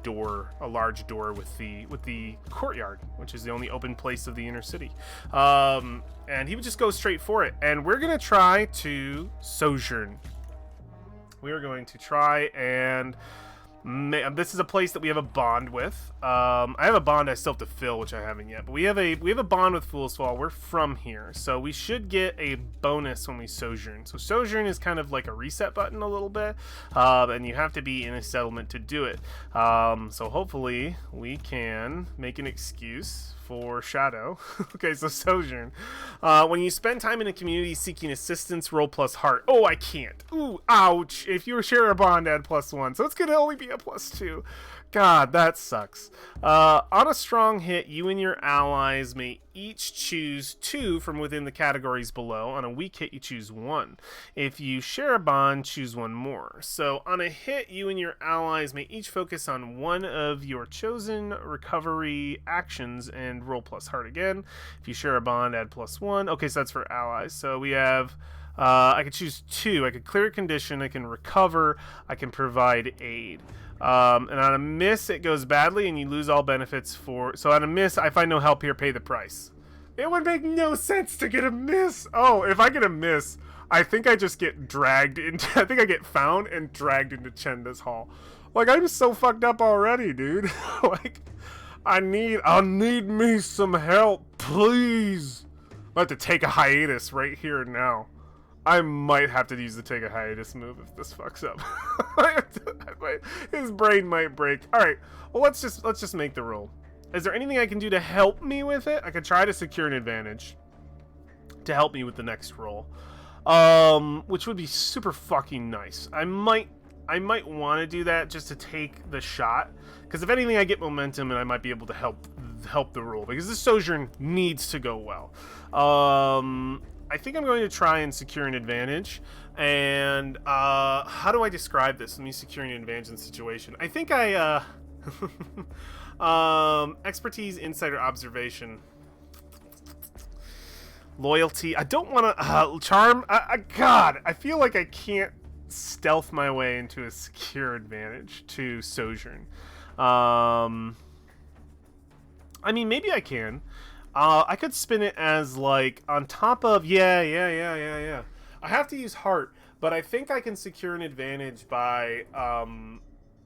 large door with the courtyard, which is the only open place of the inner city. And he would just go straight for it. And we're gonna try to sojourn. We are going to try and. This is a place that we have a bond with. I have a bond I still have to fill, which I haven't yet. But we have a bond with Fool's Fall. We're from here, so we should get a bonus when we sojourn. So sojourn is kind of like a reset button a little bit, and you have to be in a settlement to do it. So hopefully we can make an excuse for Shadow. Okay, so sojourn. When you spend time in a community seeking assistance, roll plus heart. Oh, I can't. Ooh, ouch. If you share a bond, add +1. So it's gonna only be a +2. God, that sucks. On a strong hit, you and your allies may each choose 2 from within the categories below. On a weak hit, you choose 1. If you share a bond, choose 1 more. So on a hit, you and your allies may each focus on 1 of your chosen recovery actions and roll +heart again. If you share a bond, add +1. Okay, so that's for allies. So we have... I could choose 2. I could clear a condition, I can recover, I can provide aid. And on a miss, it goes badly and you lose all benefits for... So on a miss, I find no help here, pay the price. It would make no sense to get a miss. Oh, if I get a miss, I think I just get dragged into... I think I get found and dragged into Chenda's Hall. Like, I'm so fucked up already, dude. Like, I'll need me some help, please. I have to take a hiatus right here and now. I might have to use the take a hiatus move if this fucks up. His brain might break. All right. Well, let's just make the roll. Is there anything I can do to help me with it? I could try to secure an advantage to help me with the next roll, which would be super fucking nice. I might want to do that just to take the shot, because if anything, I get momentum and I might be able to help the roll, because this sojourn needs to go well. I think I'm going to try and secure an advantage. And how do I describe this? Let me secure an advantage in the situation. I think I expertise, insight, or observation. Loyalty. I don't want to charm. God, I feel like I can't stealth my way into a secure advantage to sojourn. I mean, maybe I can. I could spin it as, like, on top of... Yeah. I have to use heart, but I think I can secure an advantage by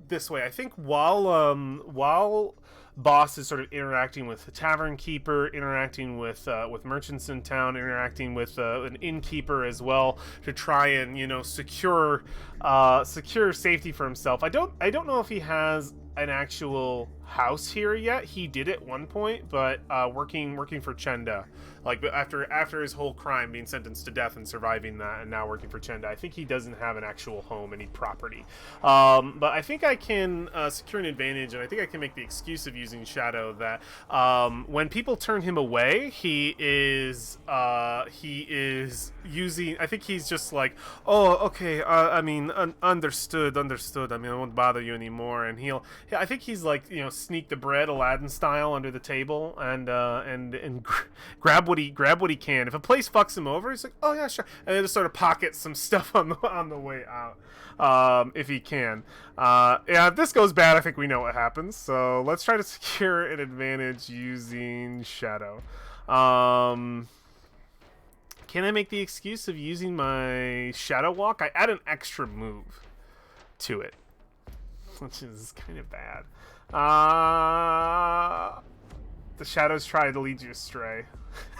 this way. I think while boss is sort of interacting with the tavern keeper, interacting with merchants in town, interacting with an innkeeper as well, to try and, you know, secure safety for himself. I don't know if he has an actual house here yet. He did at one point, but working for Chenda, like after his whole crime, being sentenced to death and surviving that, and now working for Chenda, I think he doesn't have an actual home, any property. But I think I can secure an advantage, and I think I can make the excuse of using Shadow that when people turn him away, he is using... I think he's just like, oh, okay, I mean, understood. I mean, I won't bother you anymore, and I think he's like, you know, sneak the bread Aladdin style under the table and grab what he can. If a place fucks him over, he's like, oh yeah, sure, and then just sort of pocket some stuff on the way out, if he can. Yeah, if this goes bad, I think we know what happens. So let's try to secure an advantage using Shadow. Can I make the excuse of using my Shadow Walk? I add an extra move to it, which is kind of bad. The shadows try to lead you astray.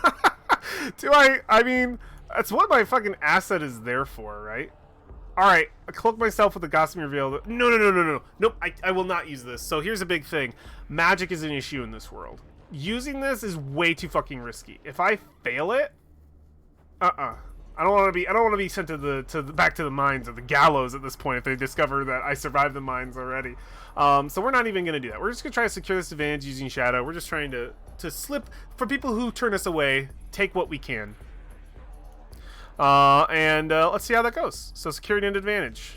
I mean, that's what my fucking asset is there for, right? Alright, I cloak myself with the Gossamer Veil. No. Nope, I will not use this. So here's a big thing. Magic is an issue in this world. Using this is way too fucking risky. If I fail it, I don't want to be sent back to the mines or the gallows at this point if they discover that I survived the mines already. So we're not even going to do that. We're just going to try to secure this advantage using Shadow. We're just trying to slip, for people who turn us away, take what we can. And let's see how that goes. So securing an advantage.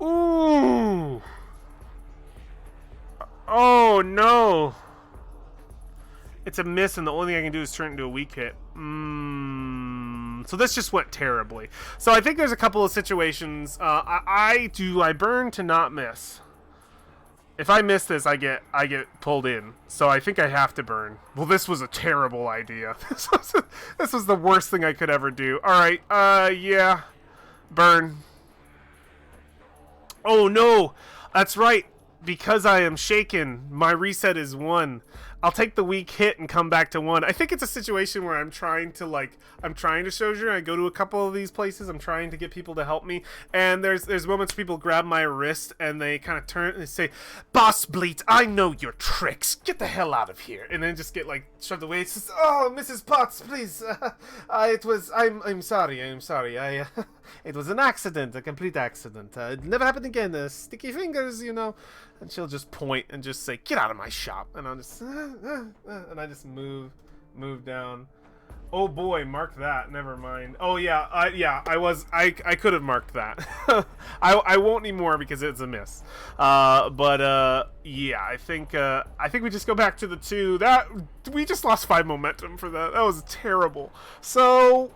Ooh. Oh no. It's a miss, and the only thing I can do is turn it into a weak hit. So this just went terribly. So I think there's a couple of situations. I burn to not miss. If I miss this, I get pulled in. So I think I have to burn. Well, this was a terrible idea. This was the worst thing I could ever do. All right. Yeah. Burn. Oh no. That's right. Because I am shaken, my reset is 1. I'll take the weak hit and come back to 1. I think it's a situation where I'm trying to sojourn. I go to a couple of these places. I'm trying to get people to help me, and there's moments where people grab my wrist and they kind of turn and they say, "Boss Bleat, I know your tricks. Get the hell out of here," and then just get like shoved away. It says, "Oh, Mrs. Potts, please. I'm sorry. It was an accident, a complete accident. It never happened again. Sticky fingers, you know." And she'll just point and just say, "Get out of my shop," and I'll just and I just move down. Oh boy, mark that. Never mind. Oh yeah, I could have marked that. I won't anymore because it's a miss. Yeah, I think we just go back to the 2. That we just lost 5 momentum for that. That was terrible. So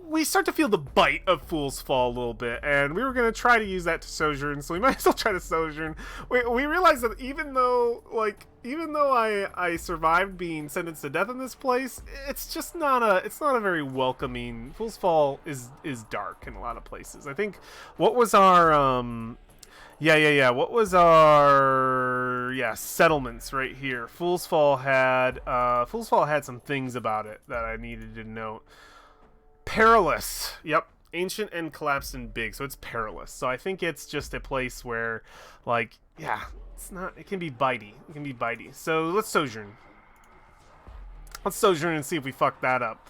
we start to feel the bite of Fool's Fall a little bit, and we were going to try to use that to sojourn, so we might as well try to sojourn. We realized that even though I survived being sentenced to death in this place, it's just not a very welcoming. Fool's Fall is dark in a lot of places. I think what was our what was our settlements right here. Fool's Fall had some things about it that I needed to note. Perilous. Yep. Ancient and collapsed and big. So it's perilous. So I think it's just a place where, it's not. It can be bitey. So let's sojourn. And see if we fuck that up.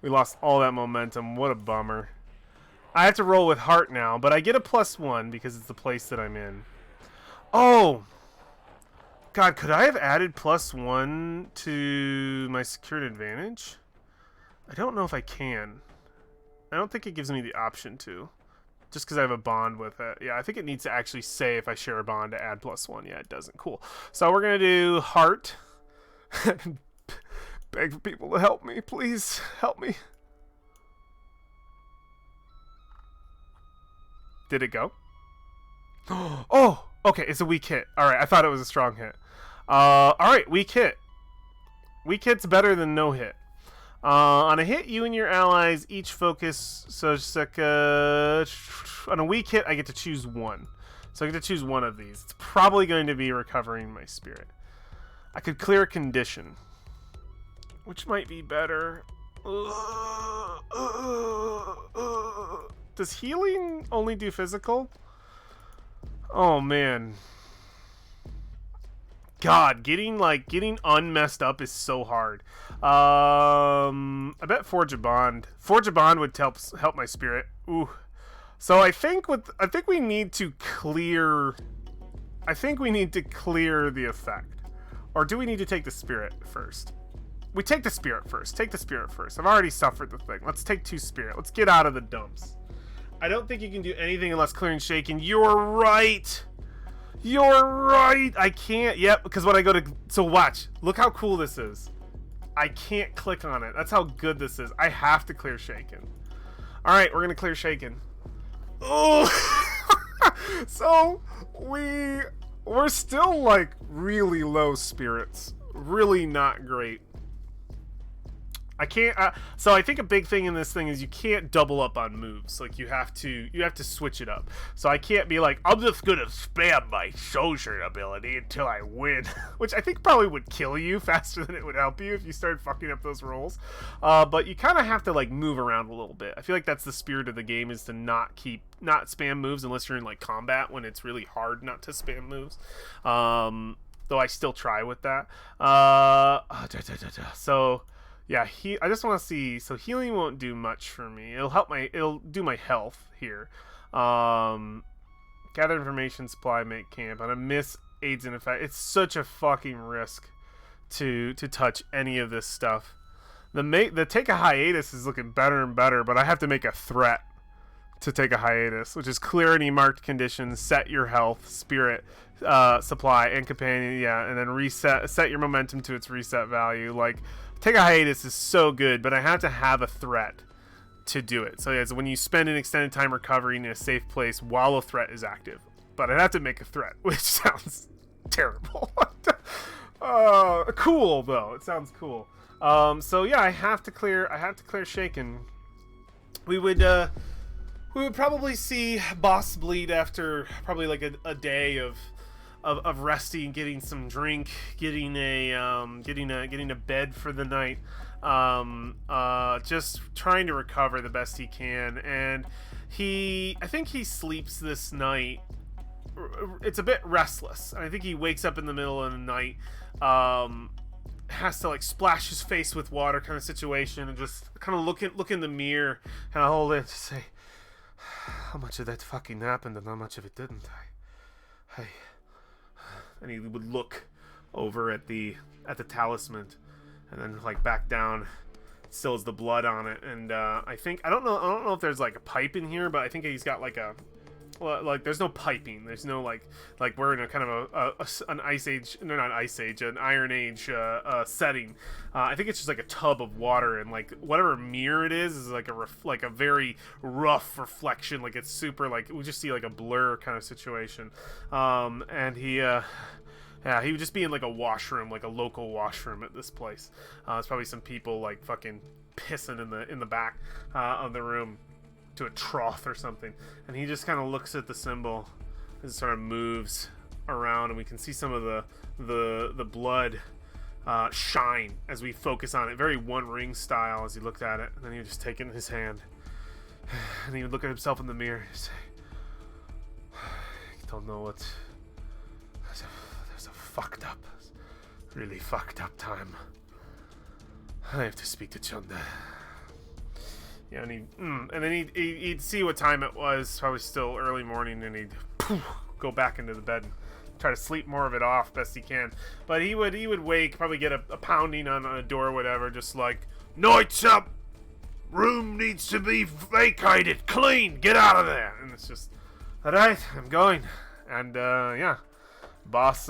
We lost all that momentum. What a bummer. I have to roll with heart now, but I get a +1 because it's the place that I'm in. Oh! God, could I have added +1 to my secured advantage? I don't know if I can. I don't think it gives me the option to. Just because I have a bond with it. Yeah, I think it needs to actually say if I share a bond to add +1. Yeah, it doesn't. Cool. So we're going to do heart. Beg for people to help me. Please, help me. Did it go? Oh! Okay, it's a weak hit. Alright, I thought it was a strong hit. Alright, weak hit. Weak hit's better than no hit. On a hit, you and your allies each focus. So it's like on a weak hit, I get to choose 1. So I get to choose 1 of these. It's probably going to be recovering my spirit. I could clear a condition, which might be better. Does healing only do physical? Oh man. God, getting unmessed up is so hard. I bet Forge a Bond. Forge a Bond would help my spirit. Ooh. So I think we need to clear. I think we need to clear the effect, or do we need to take the spirit first? We take the spirit first. Take the spirit first. I've already suffered the thing. Let's take 2 spirit. Let's get out of the dumps. I don't think you can do anything unless clearing shaken. You're right. You're right. I can't. Yep. Because when I go to, so watch. Look how cool this is. I can't click on it. That's how good this is. I have to clear shaken. All right, we're gonna clear shaken. Oh. So we're still like really low spirits. Really not great. I can't. So I think a big thing in this thing is you can't double up on moves. Like you have to switch it up. So I can't be like, I'm just gonna spam my sojourn ability until I win, which I think probably would kill you faster than it would help you if you started fucking up those rolls. But you kind of have to like move around a little bit. I feel like that's the spirit of the game, is to not spam moves unless you're in like combat, when it's really hard not to spam moves. Though I still try with that. So. Yeah, I just want to see. So healing won't do much for me. It'll do my health here. Gather information, supply, make camp. On a miss, aids in effect. It's such a fucking risk to touch any of this stuff. The take a hiatus is looking better and better, but I have to make a threat to take a hiatus, which is clear any marked conditions, set your health, spirit, supply, and companion. Yeah, and then set your momentum to its reset value. Like. Take a hiatus is so good, but I have to have a threat to do it. So yeah, so when you spend an extended time recovering in a safe place while a threat is active. But I have to make a threat, which sounds terrible. Cool though. It sounds cool. So yeah, I have to clear shaken. We would probably see boss bleed after probably like a day of of resting, getting some drink, getting a bed for the night, just trying to recover the best he can. And I think he sleeps this night. It's a bit restless. I think he wakes up in the middle of the night, has to like splash his face with water kind of situation, and just kind of look in the mirror, kind of hold it to say, how much of that fucking happened and how much of it didn't. And he would look over at the talisman, and then like back down. Still has the blood on it, and I don't know if there's like a pipe in here, but I think he's got like there's no piping. There's no like we're in a kind of an ice age, no, not ice age, an Iron Age setting. I think it's just like a tub of water, and like whatever mirror it is like a very rough reflection. Like it's super, like we just see like a blur kind of situation. And he would just be in like a washroom, like a local washroom at this place. There's probably some people like fucking pissing in the back of the room to a trough or something. And he just kind of looks at the symbol and sort of moves around, and we can see some of the blood shine as we focus on it, very One Ring style as he looked at it. And then he would just take it in his hand, and he would look at himself in the mirror and say, I don't know what. There's a fucked up, really fucked up time. I have to speak to Chunda. Yeah, and then he'd see what time it was, probably still early morning, and he'd go back into the bed and try to sleep more of it off best he can. But he would wake, probably get a pounding on a door or whatever, just like, night's up, room needs to be vacated, clean, get out of there. And it's just, all right, I'm going. And yeah. Boss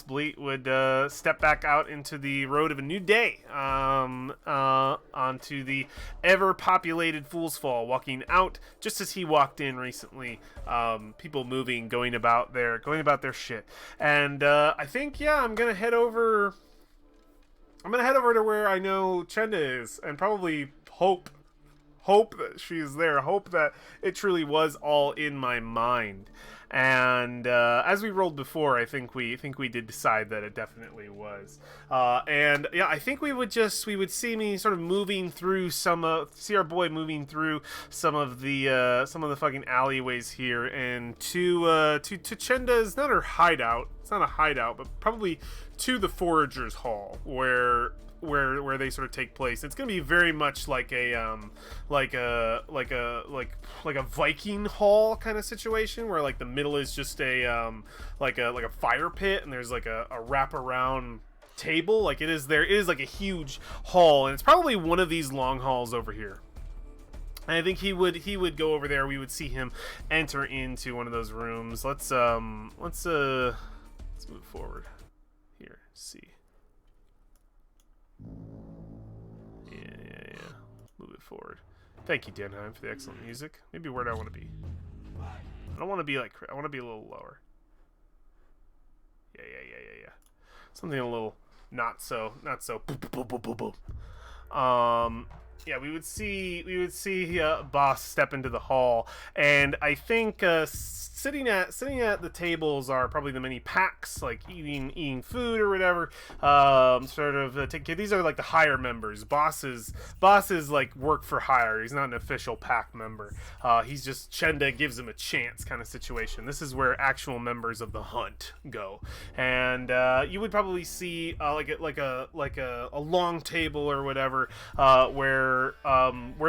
Bleat would step back out into the road of a new day, onto the ever-populated Fool's Fall, walking out just as he walked in recently. People moving, going about their shit. And I think, yeah, I'm gonna head over to where I know Chenda is, and probably hope that she is there. Hope that it truly was all in my mind. And as we rolled before, I think we did decide that it definitely was. And yeah, I think we would see me sort of moving through see our boy moving through some of the fucking alleyways here, and to Chenda's, not her hideout. It's not a hideout, but probably to the Foragers' Hall, where they sort of take place. It's gonna be very much like a Viking hall kind of situation, where like the middle is just a fire pit, and there's like a wraparound table. Like it is like a huge hall, and it's probably one of these long halls over here. And I think he would go over there. We would see him enter into one of those rooms. Let's move forward here. See. Yeah. Move it forward. Thank you, Denheim, for the excellent music. Maybe where do I want to be? I don't want to be like. I want to be a little lower. Yeah. Something a little not so. Boom. Yeah, we would see Boss step into the hall, and I think sitting at the tables are probably the many packs, like eating food or whatever. Take care. These are like the higher members. Bosses like work for hire. He's not an official pack member. He's just, Chenda gives him a chance kind of situation. This is where actual members of the hunt go, and you would probably see like a long table or whatever, where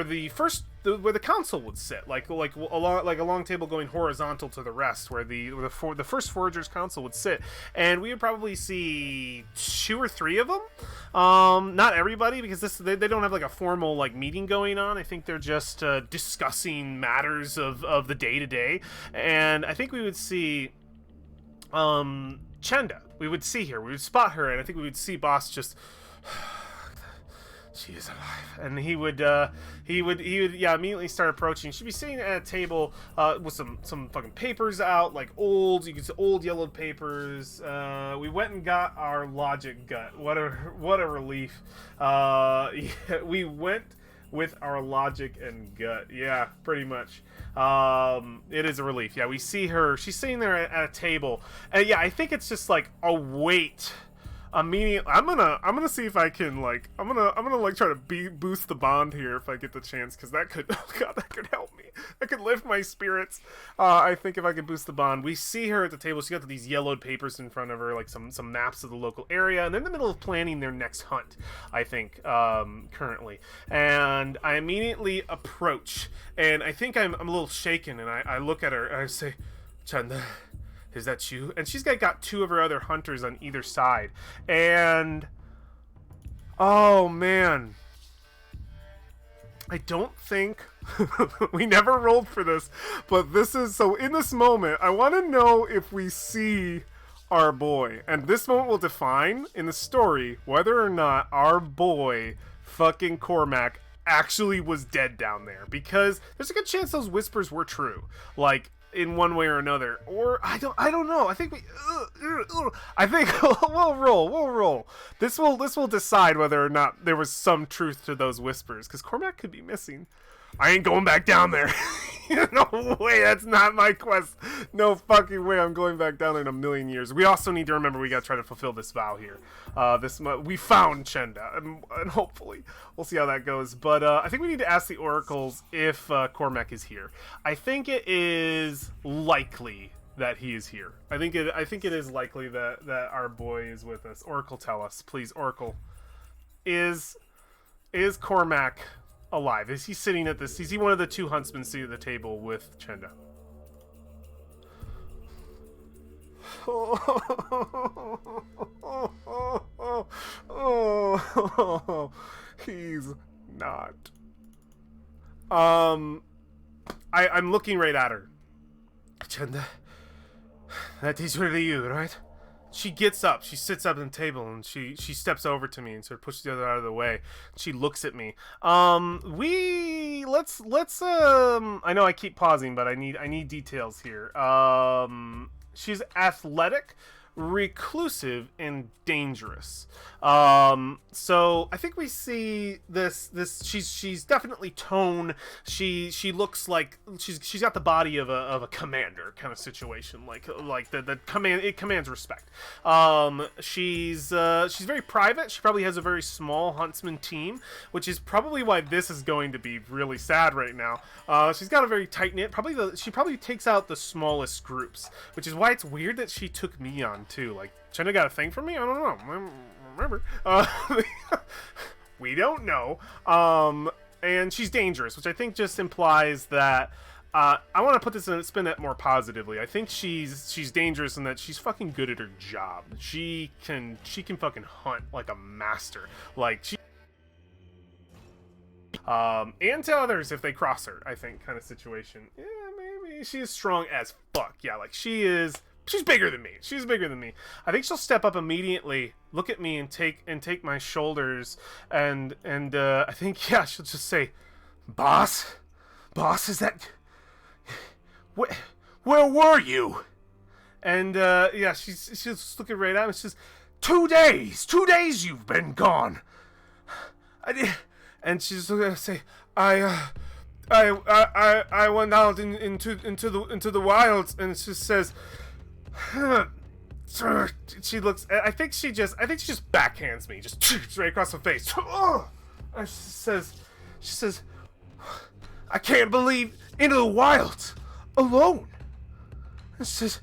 the council would sit, like a long table going horizontal to the rest, where the first Foragers Council would sit, and we would probably see 2 or 3 of them. Not everybody, because they don't have like a formal like meeting going on. I think they're just discussing matters of the day to day, and I think we would see Chenda. We would see her. We would spot her, and I think we would see Boss just. She is alive, and he would immediately start approaching. She'd be sitting at a table with some fucking papers out, like old yellowed papers. We went and got our logic gut. What a relief. Yeah, we went with our logic and gut. Yeah, pretty much. It is a relief. Yeah, we see her. She's sitting there at a table, and yeah, I think it's just like a weight. Immediately, I'm gonna see if I can like I'm gonna like try to boost the bond here if I get the chance, because that could, oh god, that could help me. That could lift my spirits. I think if I could boost the bond. We see her at the table. She got these yellowed papers in front of her, like some maps of the local area, and they're in the middle of planning their next hunt, I think, currently. And I immediately approach, and I think I'm a little shaken, and I look at her and I say, Chanda, is that you? And she's got two of her other hunters on either side. And oh man, I don't think we never rolled for this, but this is so. In this moment, I want to know if we see our boy, and this moment will define in the story whether or not our boy fucking Cormac actually was dead down there, because there's a good chance those whispers were true, like in one way or another. Or I don't know. I think I think we'll roll. This will decide whether or not there was some truth to those whispers, because Cormac could be missing. I ain't going back down there. No way, that's not my quest. No fucking way I'm going back down there in a million years. We also need to remember we gotta try to fulfill this vow here. We found Chenda, and hopefully we'll see how that goes. But I think we need to ask the oracles if Cormac is here. I think it is likely that he is here. I think it is likely that our boy is with us. Oracle, tell us, please. Oracle, is Cormac alive? Is he sitting at this? Is he one of the two huntsmen sitting at the table with Chenda? He's not. I'm looking right at her. Chenda, that is really you, right? She gets up, she sits up at the table, and she steps over to me and sort of pushes the other out of the way. She looks at me. Let's I know I keep pausing, but I need details here. She's athletic, reclusive, and dangerous. So I think we see this she's definitely tone. She looks like she's got the body of a commander kind of situation, like the command, it commands respect. She's very private. She probably has a very small huntsman team, which is probably why this is going to be really sad right now. She's got a very tight knit. She probably takes out the smallest groups, which is why it's weird that she took me on too. Like, Chenda got a thing for me? I don't know. Remember, we don't know. And she's dangerous, which I think just implies that I want to put this in, spin it more positively. I think she's dangerous in that she's fucking good at her job. She can fucking hunt like a master. Like she and to others if they cross her, I think, kind of situation. Yeah, maybe she is strong as fuck. Yeah, like she's bigger than me. She's bigger than me. I think she'll step up immediately, look at me, and take my shoulders, and I think, yeah, she'll just say, boss, is that? Where were you? And yeah, she's just looking right at me. She says, 2 days you've been gone. And she's gonna say, I went out into the wilds, and she says, she looks. I think she just backhands me, just right across the face. And she says, I can't believe into the wilds alone. And she says,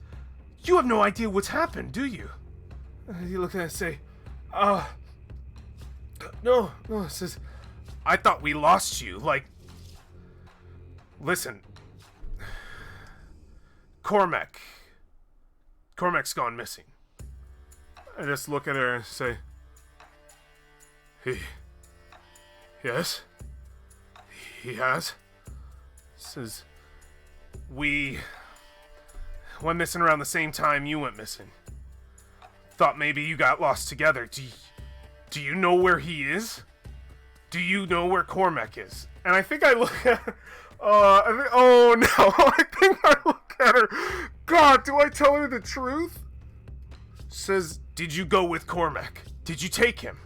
you have no idea what's happened, do you? And you look at her and say, no. It says, I thought we lost you. Like, listen, Cormac's gone missing. I just look at her and say, yes? He has? Says, we went missing around the same time you went missing. Thought maybe you got lost together. Do you know where he is? Do you know where Cormac is? And I think I look at her, oh no, I think I look at her. God, do I tell her the truth? Says, did you go with Cormac? Did you take him?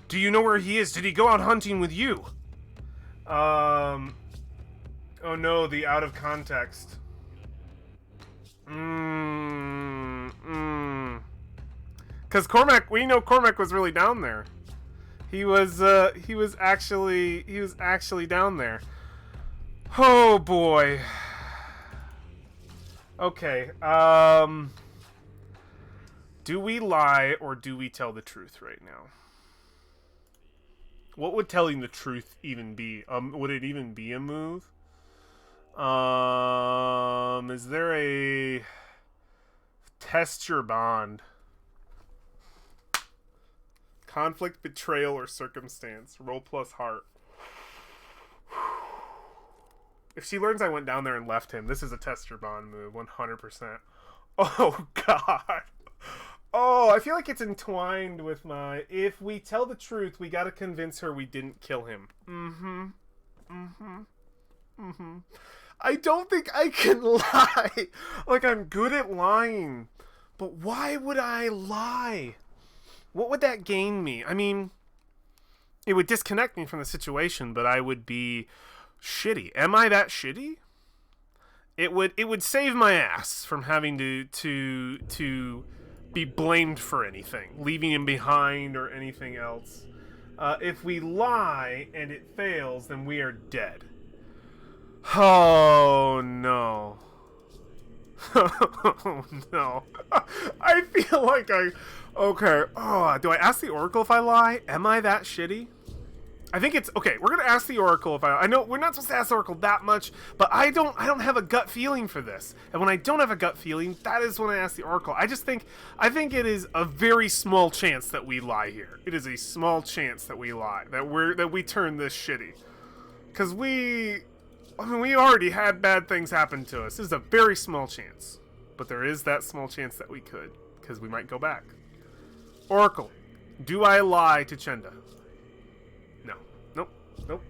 Do you know where he is? Did he go out hunting with you? Oh no, the out of context. Because Cormac, we know Cormac was really down there. He was actually down there. Oh boy. Okay. Do we lie or do we tell the truth right now? What would telling the truth even be? Would it even be a move? Is there a test your bond? Conflict, betrayal, or circumstance? Roll plus heart. If she learns I went down there and left him, this is a test your bond move, 100%. Oh, God. Oh, I feel like it's entwined with my... If we tell the truth, we gotta convince her we didn't kill him. I don't think I can lie. Like, I'm good at lying. But why would I lie? What would that gain me? I mean, it would disconnect me from the situation, but I would be shitty. Am I that shitty? It would save my ass from having to be blamed for anything, leaving him behind or anything else. If we lie and it fails, then we are dead. Oh no. Oh no. I feel like okay. Oh, do I ask the Oracle if I lie? Am I that shitty? I think it's okay. We're gonna ask the Oracle if I know we're not supposed to ask the Oracle that much, but I don't have a gut feeling for this. And when I don't have a gut feeling, that is when I ask the Oracle. I think it is a very small chance that we lie here. It is a small chance that we lie, that we turn this shitty. Cause we already had bad things happen to us. This is a very small chance. But there is that small chance that we could, because we might go back. Oracle, do I lie to Chenda? No. Nope.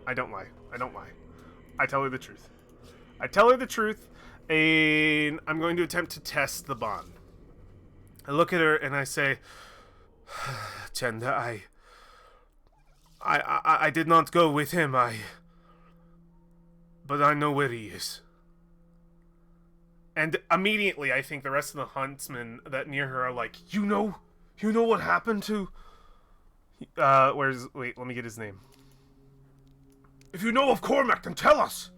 I don't lie. I tell her the truth. And I'm going to attempt to test the bond. I look at her and I say, Chenda, I did not go with him, but I know where he is. And immediately I think the rest of the huntsmen that near her are like, you know what happened to... wait, let me get his name. If you know of Cormac, then tell us!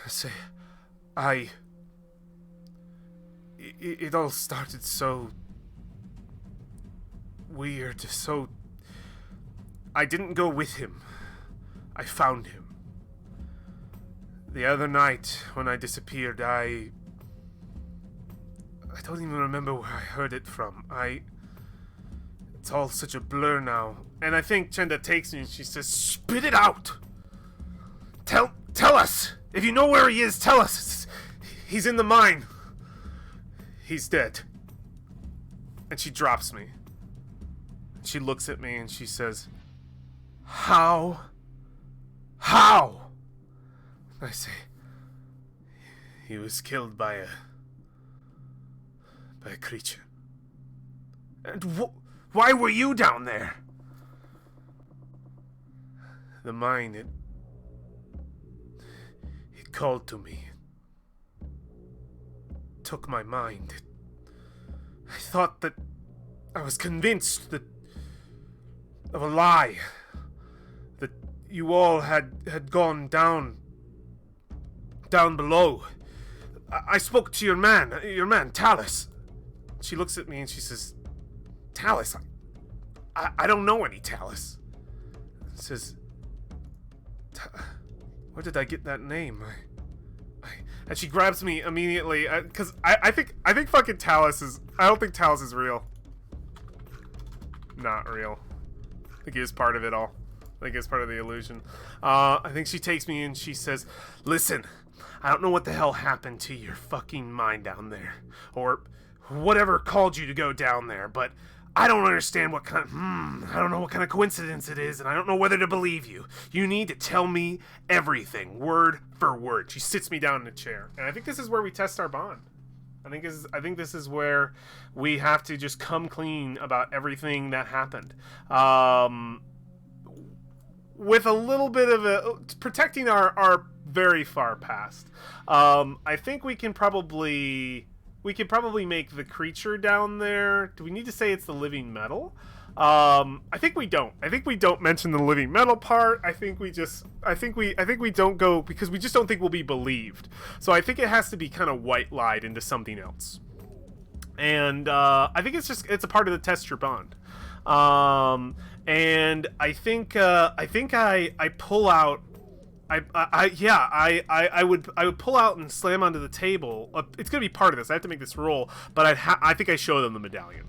I say, it all started so... weird, so... I didn't go with him. I found him. The other night, when I disappeared, I don't even remember where I heard it from. It's all such a blur now. And I think Chenda takes me and she says, spit it out! Tell us! If you know where he is, tell us! He's in the mine. He's dead. And she drops me. She looks at me and she says, How? I say, he was killed by a creature. And why were you down there? The mine, it called to me. It took my mind. I thought that I was convinced that of a lie. That you all had gone down below. I spoke to your man, Talus. She looks at me and she says, Talus? I don't know any Talus. Says, where did I get that name? And she grabs me immediately, because I think fucking Talus is... I don't think Talus is real. Not real. I think he is part of it all. I think it's part of the illusion. I think she takes me and she says, listen, I don't know what the hell happened to your fucking mind down there. Or whatever called you to go down there, but I don't understand what kind of... I don't know what kind of coincidence it is, and I don't know whether to believe you. You need to tell me everything, word for word. She sits me down in a chair. And I think this is where we test our bond. I think this is where we have to just come clean about everything that happened. with a little bit of a protecting our very far past. I think we can probably make the creature down there. Do we need to say it's the living metal? I think we don't. I think we don't mention the living metal part. I think we don't go because we just don't think we'll be believed. So I think it has to be kind of white lied into something else. And I think it's a part of the test your bond. And I think I pull out. I would pull out and slam onto the table. It's gonna be part of this. I have to make this roll, but I think I show them the medallion.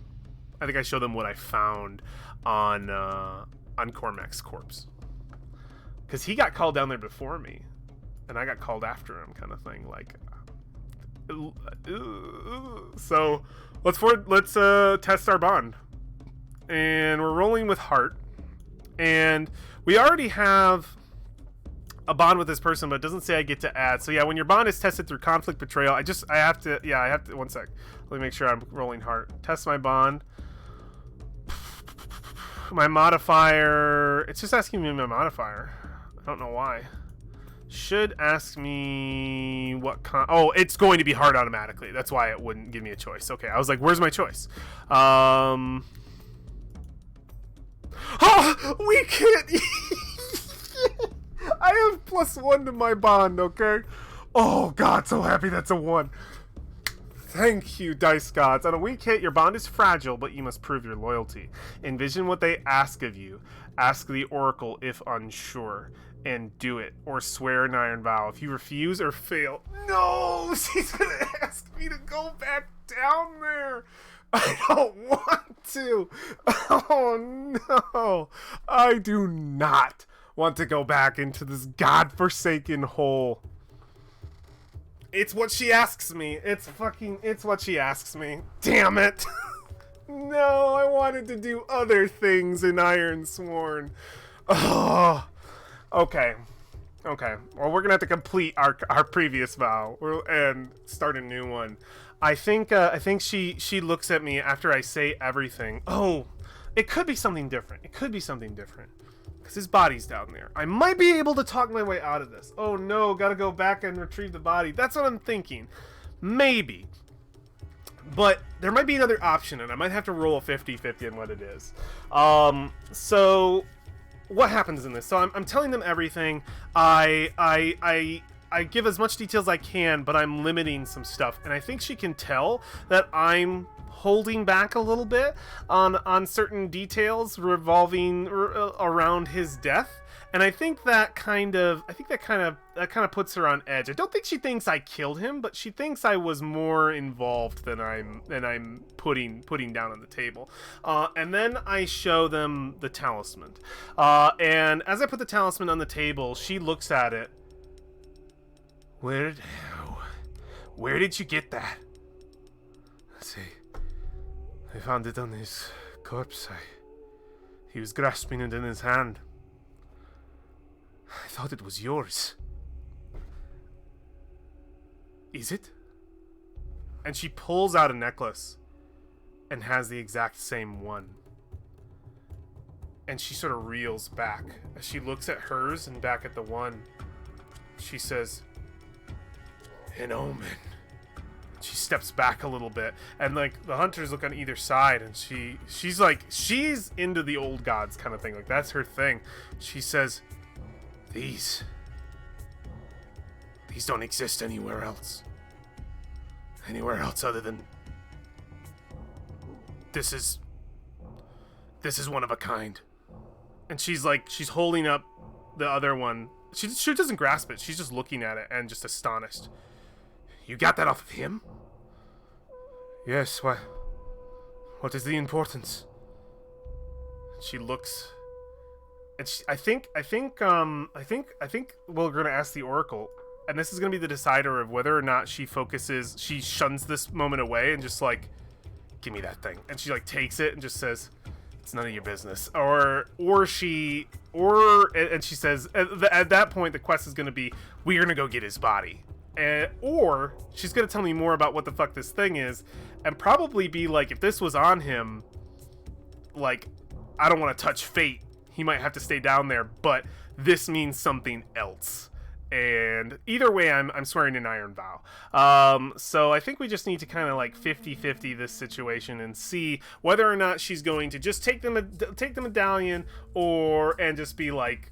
I think I show them what I found on Cormac's corpse, because he got called down there before me, and I got called after him, kind of thing. Like, so let's test our bond, and we're rolling with heart, and we already have a bond with this person, but it doesn't say I get to add. So yeah, when your bond is tested through conflict betrayal, I have to 1 sec. Let me make sure I'm rolling heart. Test my bond. My modifier, it's just asking me my modifier. I don't know why. Should ask me what oh, it's going to be hard automatically. That's why it wouldn't give me a choice. Okay, I was like, where's my choice? Oh, we can't. I have +1 to my bond, okay? Oh god, so happy that's a 1. Thank you, dice gods. On a weak hit, your bond is fragile, but you must prove your loyalty. Envision what they ask of you. Ask the oracle if unsure, and do it, or swear an iron vow. If you refuse or fail... No! She's gonna ask me to go back down there! I don't want to! Oh no! I do not want to go back into this godforsaken hole. It's what she asks me. It's what she asks me. Damn it. No, I wanted to do other things in Ironsworn. Oh. Okay. Well, we're gonna have to complete our previous vow and start a new one. I think she looks at me after I say everything. Oh, it could be something different. Because his body's down there. I might be able to talk my way out of this. Oh no, gotta go back and retrieve the body. That's what I'm thinking. Maybe. But there might be another option, and I might have to roll a 50-50 on what it is. So what happens in this? So I'm telling them everything. I give as much detail as I can, but I'm limiting some stuff. And I think she can tell that I'm holding back a little bit on certain details revolving around his death, and I think that kind of puts her on edge. I don't think she thinks I killed him, but she thinks I was more involved than I'm putting down on the table. And then I show them the talisman, and as I put the talisman on the table, she looks at it. Where did you get that? Let's see. I found it on his corpse. He was grasping it in his hand. I thought it was yours. Is it? And she pulls out a necklace and has the exact same one. And she sort of reels back. As she looks at hers and back at the one, she says, "An omen." She steps back a little bit, and like the hunters look on either side, and she's into the old gods kind of thing. Like, that's her thing. She says, These don't exist anywhere else. Anywhere else other than this is one of a kind. And she's holding up the other one. She doesn't grasp it. She's just looking at it and just astonished. You got that off of him? Yes, why? What is the importance? She looks, and I think we're gonna ask the Oracle, and this is gonna be the decider of whether or not she shuns this moment away and just like, give me that thing, and she like takes it and just says, it's none of your business, and she says at that point the quest is gonna be, we're gonna go get his body. Or she's gonna tell me more about what the fuck this thing is, and probably be like, if this was on him, like, I don't want to touch fate. He might have to stay down there, but this means something else. And either way, I'm swearing an iron vow. So I think we just need to kind of like 50-50 this situation and see whether or not she's going to just take the medallion and just be like,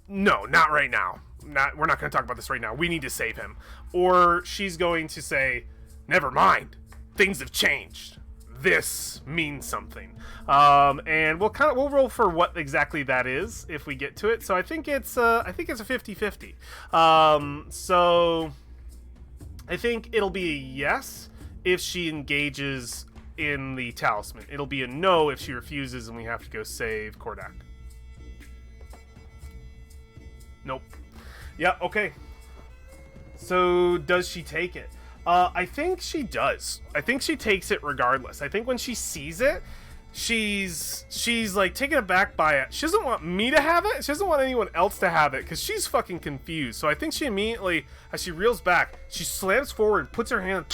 no, not right now. We're not going to talk about this right now. We need to save him. Or she's going to say, never mind. Things have changed. This means something. And we'll roll for what exactly that is if we get to it. So I think it's a 50-50. So I think it'll be a yes if she engages in the talisman. It'll be a no if she refuses and we have to go save Kordak. Nope. Yeah, okay. So does she take it? I think she does. I think she takes it regardless. I think when she sees it, she's like taken aback by it. She doesn't want me to have it. She doesn't want anyone else to have it because she's fucking confused. So I think she immediately, as she reels back, she slams forward, puts her hand,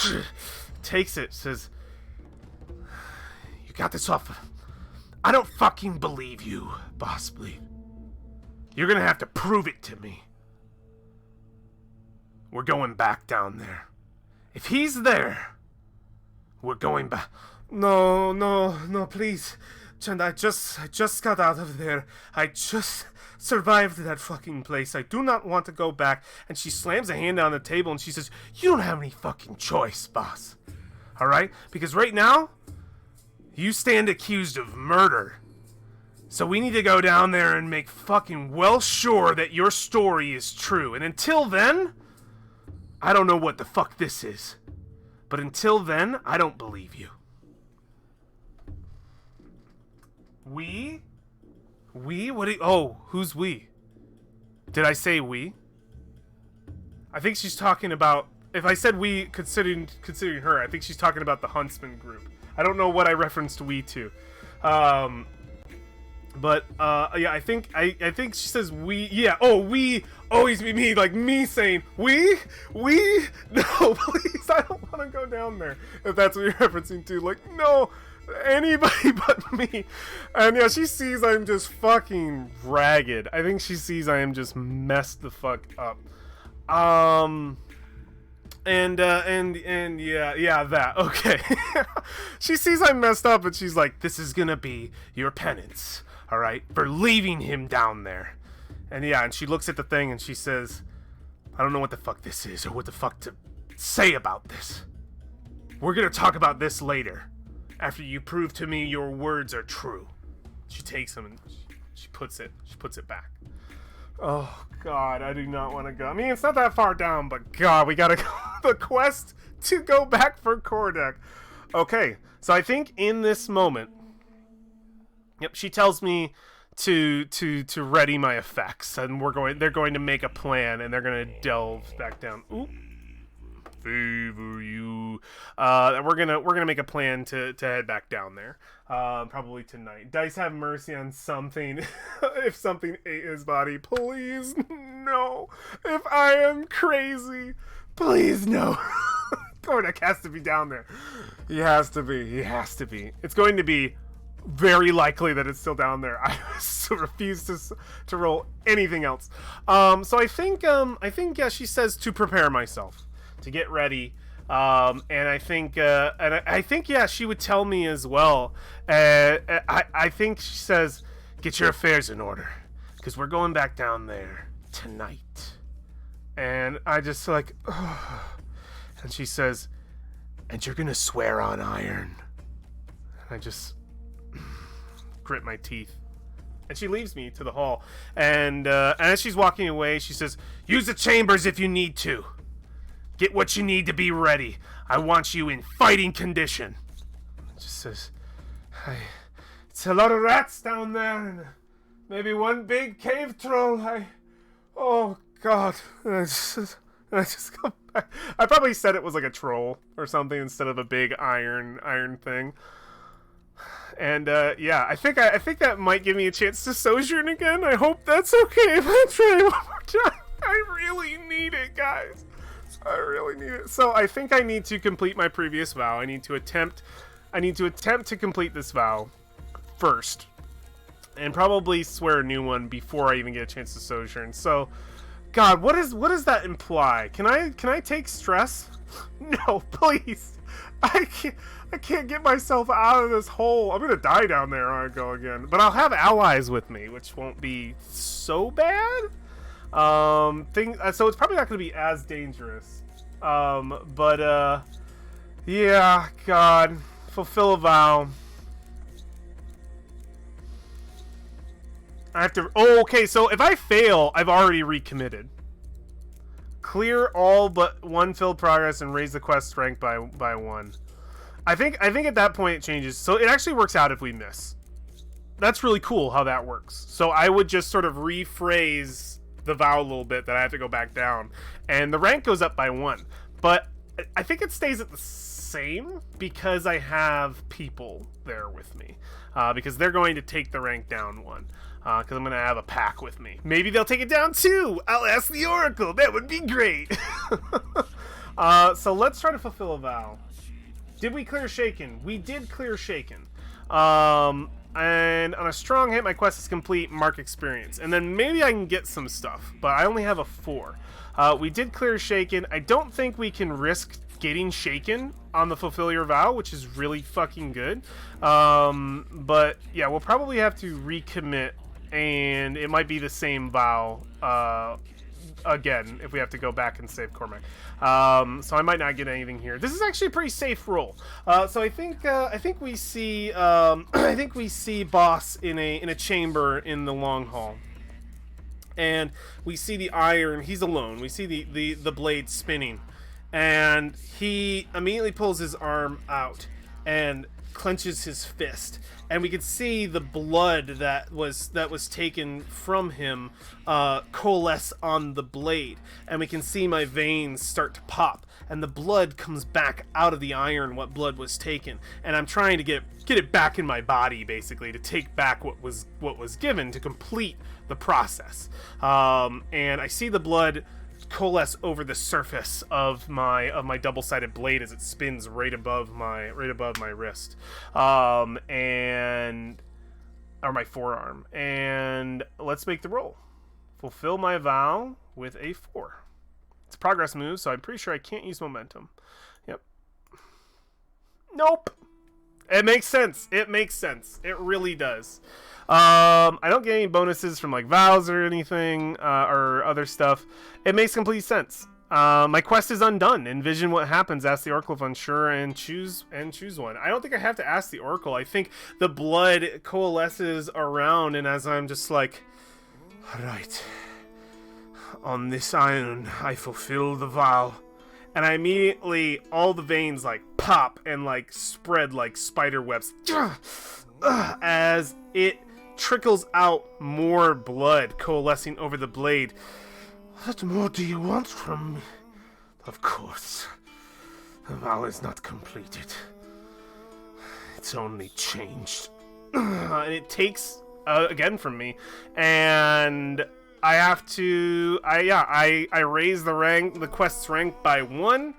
takes it, says, "You got this off. I don't fucking believe you, Boss Bleed. You're gonna have to prove it to me. We're going back down there. If he's there, we're going back." No, please. Chand, I just got out of there. I just survived that fucking place. I do not want to go back. And she slams a hand on the table and she says, "You don't have any fucking choice, boss. Alright? Because right now, you stand accused of murder. So we need to go down there and make fucking well sure that your story is true. And until then, I don't know what the fuck this is. But until then, I don't believe you." We? What do you... Oh, who's we? Did I say we? I think she's talking about... If I said we, considering her, I think she's talking about the Huntsman group. I don't know what I referenced we to. Yeah, I think she says we. Yeah, we always be me, like me saying we. No, please, I don't want to go down there. If that's what you're referencing to, like, no, anybody but me. And yeah, she sees I'm just fucking ragged. I think she sees I am just messed the fuck up. And yeah, that. Okay. She sees I'm messed up and she's like, "This is gonna be your penance, alright, for leaving him down there." And yeah, and she looks at the thing and she says, "I don't know what the fuck this is or what the fuck to say about this. We're gonna talk about this later, after you prove to me your words are true." She takes him and she puts it back. Oh, God, I do not want to go. I mean, it's not that far down, but God, we gotta go the quest to go back for Kordak. Okay, so I think in this moment, yep, she tells me to ready my effects, and they're going to make a plan, and they're going to delve back down. Oop. Favor you. We're gonna make a plan to head back down there. Probably tonight. Dice have mercy on something. If something ate his body, please no. If I am crazy, please no. Kordak has to be down there. He has to be. It's going to be very likely that it's still down there. I still refuse to roll anything else. So I think yeah, she says to prepare myself, to get ready, and I think yeah, she would tell me as well. I think she says, "Get your affairs in order, because we're going back down there tonight." And I just like, ugh. And she says, "And you're gonna swear on iron." And I just grit my teeth. And she leaves me to the hall. And as she's walking away, she says, "Use the chambers if you need to. Get what you need to be ready. I want you in fighting condition." It just says, "It's a lot of rats down there, and maybe one big cave troll. Oh God!" And I just go back. I probably said it was like a troll or something instead of a big iron thing. And yeah, I think that might give me a chance to sojourn again. I hope that's okay if I try one more time. I really need it, guys. I really need it. So I think I need to complete my previous vow. I need to attempt to complete this vow first. and probably swear a new one before I even get a chance to sojourn. So, God, what does that imply? Can I take stress? No, please. I can't get myself out of this hole. I'm gonna die down there when I go again. But I'll have allies with me, which won't be so bad. So it's probably not gonna be as dangerous. Yeah, God, fulfill a vow. I have to. Oh, okay. So if I fail, I've already recommitted. Clear all but one filled progress and raise the quest rank by 1. I think at that point it changes. So it actually works out if we miss. That's really cool how that works. So I would just sort of rephrase the vow a little bit that I have to go back down, and the rank goes up by 1. But I think it stays at the same because I have people there with me, because they're going to take the rank down 1. Because I'm going to have a pack with me. Maybe they'll take it down 2. I'll ask the Oracle. That would be great. So let's try to fulfill a vow. Did we clear Shaken? We did clear Shaken. And on a strong hit, my quest is complete. Mark experience. And then maybe I can get some stuff. But I only have a 4. We did clear Shaken. I don't think we can risk getting Shaken on the fulfill your vow, which is really fucking good. But yeah, we'll probably have to recommit. And it might be the same vow again if we have to go back and save Cormac. So I might not get anything here. This is actually a pretty safe roll. So I think we see I think we see Boss in a chamber in the long hall, and we see the iron. He's alone. We see the blade spinning, and he immediately pulls his arm out and clenches his fist, and we can see the blood that was taken from him coalesce on the blade, and we can see my veins start to pop, and the blood comes back out of the iron. What blood was taken, and I'm trying to get it back in my body, basically to take back what was given to complete the process. And I see the blood coalesce over the surface of my double-sided blade as it spins right above my wrist, or my forearm. And let's make the roll. Fulfill my vow with a 4. It's a progress move, so I'm pretty sure I can't use momentum. Yep. Nope. It makes sense. It makes sense. It really does. I don't get any bonuses from like vows or anything, or other stuff. It makes complete sense. My quest is undone. Envision what happens. Ask the Oracle if unsure, and choose one. I don't think I have to ask the Oracle. I think the blood coalesces around, and as I'm just like, right, on this iron I fulfill the vow. And I immediately, all the veins like pop and like spread like spider webs as it trickles out more blood coalescing over the blade. What more do you want from me? Of course. The vow is not completed. It's only changed. And it takes again from me. And I have to I raise the quest's rank by 1,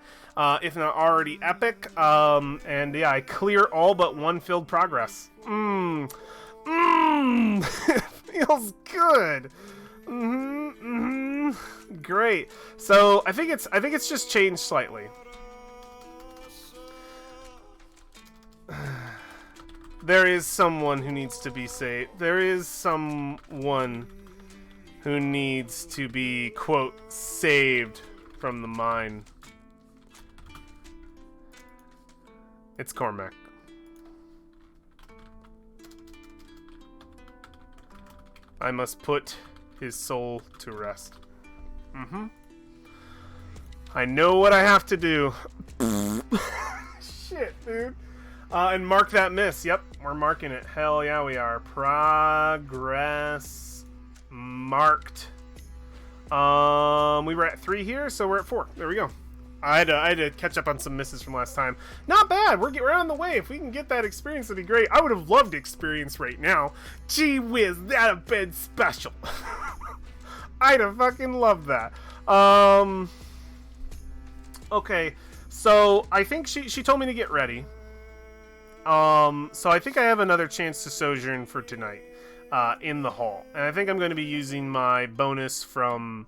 if not already epic. And yeah, I clear all but 1 filled progress. It feels good. Great. So I think it's just changed slightly. There is someone who needs to be saved. There is someone who needs to be, quote, saved from the mine. It's Cormac. I must put his soul to rest. I know what I have to do. Shit, dude. And mark that miss. Yep, we're marking it. Hell yeah, we are. Progress marked. We were at 3 here, so we're at 4. There we go. I had to catch up on some misses from last time. Not bad. We're on the way. If we can get that experience, that'd be great. I would have loved experience right now. Gee whiz, that'd have been special. I'd have fucking loved that. Okay, so I think she told me to get ready. So I think I have another chance to sojourn for tonight. in the hall. And I think I'm going to be using my bonus from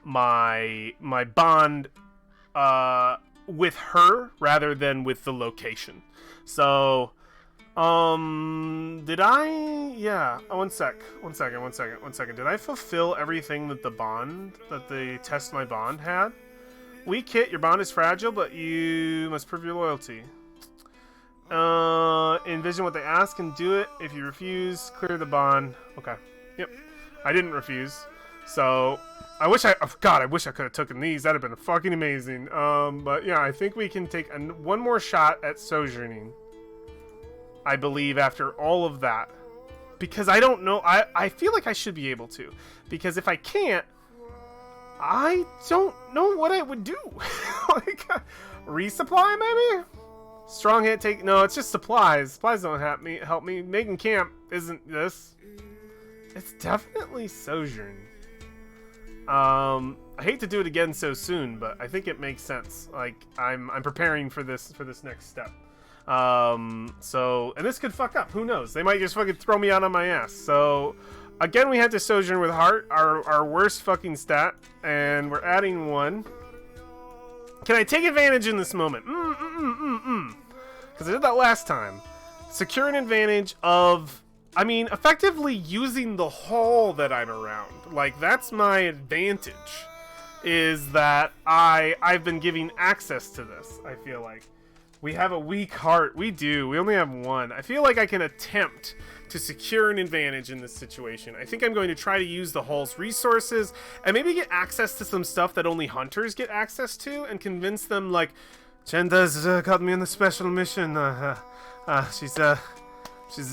my bond with her rather than with the location. So, did I? Yeah. Oh, one second. Did I fulfill everything that the test my bond had? Weak hit, your bond is fragile, but you must prove your loyalty. Envision what they ask and do it. If you refuse, clear the bond. Okay. Yep. I didn't refuse. So, I wish I could have taken these. That'd have been fucking amazing. But yeah, I think we can take one more shot at sojourning. I believe after all of that. Because I don't know. I feel like I should be able to. Because if I can't, I don't know what I would do. Like, resupply maybe? Strong hit, take... No, it's just supplies. Supplies don't help me. Making camp isn't this. It's definitely sojourn. I hate to do it again so soon, but I think it makes sense. Like, I'm preparing for this next step. So, and this could fuck up. Who knows? They might just fucking throw me out on my ass. So, again, we had to sojourn with heart, our worst fucking stat, and we're adding one. Can I take advantage in this moment? Because I did that last time. Secure an advantage of, I mean, effectively using the hall that I'm around. Like, that's my advantage, is that I've been giving access to this, I feel like. We have a weak heart. We do. We only have one. I feel like I can attempt to secure an advantage in this situation. I think I'm going to try to use the hall's resources and maybe get access to some stuff that only hunters get access to and convince them, like, Chenda's got me on a special mission. She's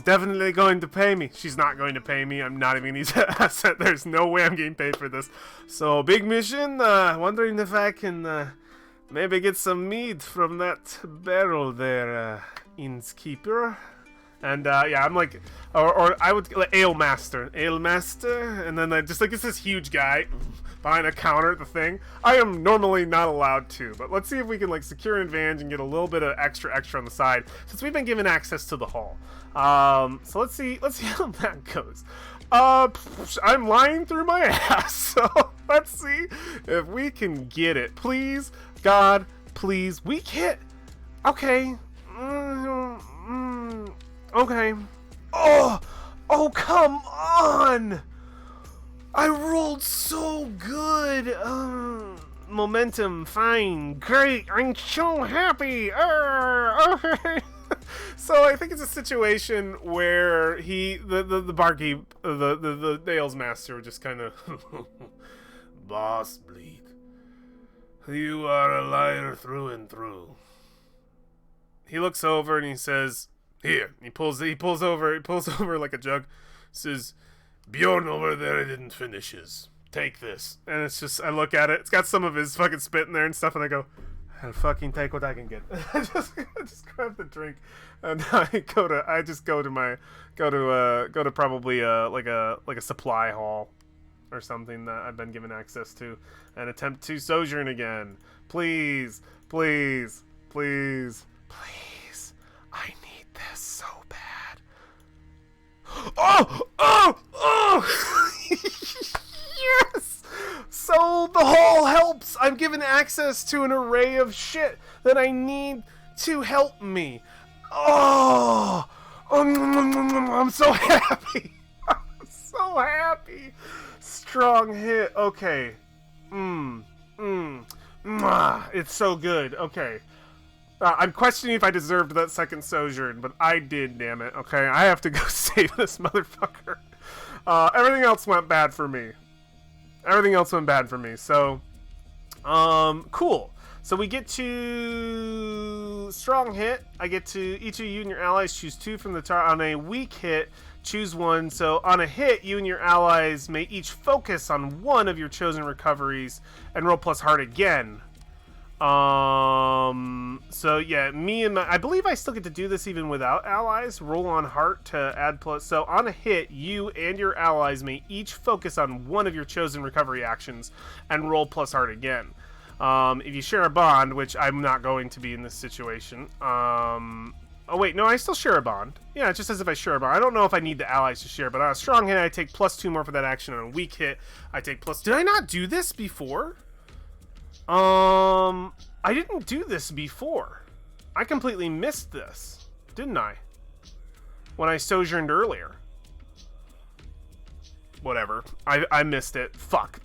definitely going to pay me. She's not going to pay me. I'm not even using an asset. There's no way I'm getting paid for this. So, big mission. Wondering if I can maybe get some meat from that barrel there, innkeeper. And yeah, I'm like, or I would like ale master, and then just like it's this huge guy behind a counter at the thing. I am normally not allowed to, but let's see if we can like secure an advantage and get a little bit of extra on the side since we've been given access to the hall. So let's see how that goes. I'm lying through my ass, so let's see if we can get it. Please, God, please, weak hit. Okay. Okay. Oh, come on! I rolled so good. Momentum, fine, great. I'm so happy. Okay. So I think it's a situation where the barkeep, the ales master, just kind of, Boss Bleak, you are a liar through and through. He looks over and he says, "Here." He pulls over like a jug. Says, "Bjorn over there didn't finish his. Take this." And it's just, I look at it. It's got some of his fucking spit in there and stuff, and I go, "I'll fucking take what I can get." I just grab the drink, and I go to probably like a supply hall or something that I've been given access to, and attempt to sojourn again. Please, please, please, please. I need this so bad. Oh! Yes! So the hall helps. I'm given access to an array of shit that I need to help me. Oh! I'm so happy. I'm so happy. Strong hit. Okay. It's so good. Okay. I'm questioning if I deserved that second sojourn, but I did, damn it. Okay, I have to go save this motherfucker. Everything else went bad for me. So, cool. So we get to strong hit. I get to, each of you and your allies choose 2 from the target. On a weak hit, choose 1. So on a hit, you and your allies may each focus on one of your chosen recoveries and roll plus heart again. So yeah, I believe I still get to do this even without allies. Roll on heart to add plus. So on a hit, you and your allies may each focus on one of your chosen recovery actions and roll plus heart again. If you share a bond, which I'm not going to be in this situation, Oh, wait, no, I still share a bond. Yeah, it just says if I share a bond. I don't know if I need the allies to share, but on a strong hit, I take +2 more for that action. On a weak hit, I take plus... Did I not do this before? I didn't do this before. I completely missed this, didn't I? When I sojourned earlier. Whatever. I missed it. Fuck.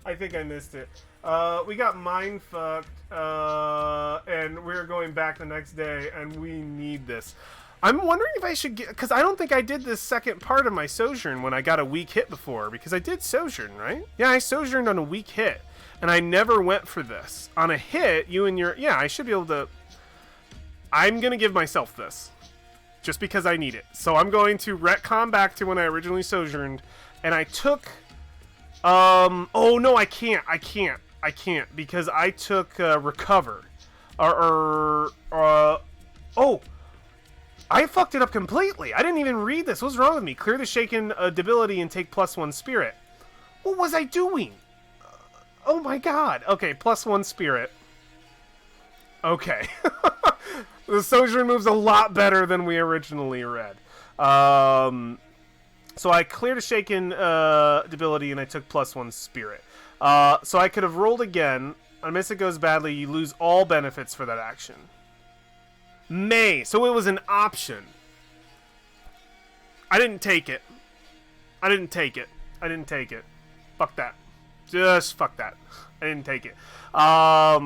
I think I missed it. We got mind fucked, and we're going back the next day, and we need this. I'm wondering if I should get... Because I don't think I did this second part of my sojourn when I got a weak hit before, because I did sojourn, right? Yeah, I sojourned on a weak hit, and I never went for this. On a hit, you and your... Yeah, I should be able to... I'm going to give myself this, just because I need it. So I'm going to retcon back to when I originally sojourned, and I took... Oh, no, I can't, because I took, recover. Oh, I fucked it up completely. I didn't even read this. What's wrong with me? Clear the shaken debility and take +1 spirit. What was I doing? Oh my god. Okay, +1 spirit. Okay. The sojourn moves a lot better than we originally read. So I cleared a shaken debility and I took +1 spirit. So I could have rolled again. Unless it goes badly, you lose all benefits for that action. So it was an option. I didn't take it. Fuck that. Just fuck that. I didn't take it. I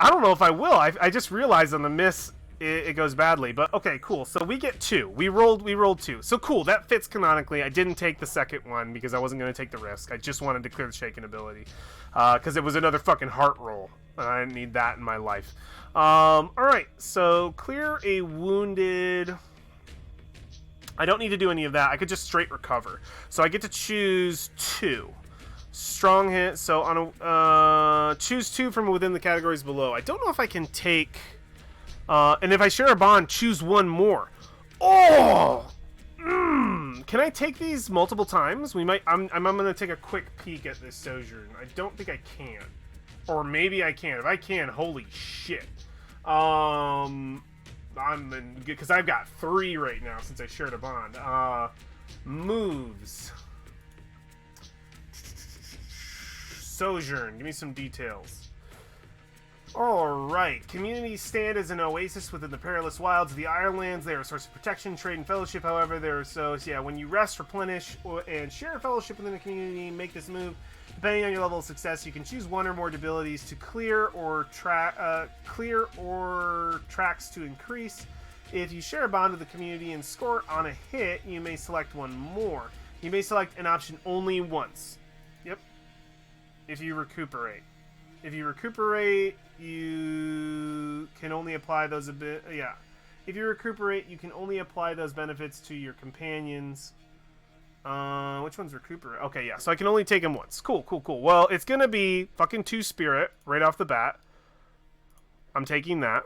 don't know if I will. I just realized on the miss it goes badly, but okay, cool. So we get 2. We rolled 2. So cool, that fits canonically. I didn't take the second one because I wasn't going to take the risk. I just wanted to clear the shaken ability because it was another fucking heart roll, and I didn't need that in my life. All right, so clear a wounded. I don't need to do any of that. I could just straight recover. So I get to choose 2. Strong hit. So on a choose 2 from within the categories below. I don't know if I can take. And if I share a bond, choose 1 more. Oh! Can I take these multiple times? We might. I'm going to take a quick peek at this sojourn. I don't think I can. Or maybe I can. If I can, holy shit. Because I've got 3 right now since I shared a bond. Moves. Sojourn. Give me some details. Alright, communities stand as an oasis within the perilous wilds of the Ironlands. They are a source of protection, trade, and fellowship. However, when you rest, replenish, and share a fellowship within the community, make this move. Depending on your level of success, you can choose 1 or more abilities to clear or tracks to increase. If you share a bond with the community and score on a hit, you may select 1 more. You may select an option only once. Yep. If you recuperate. If you recuperate, you can only apply those If you recuperate, you can only apply those benefits to your companions. Which one's recuperate? Okay, yeah. So I can only take them once. Cool. Well, it's gonna be fucking 2 spirit right off the bat. I'm taking that.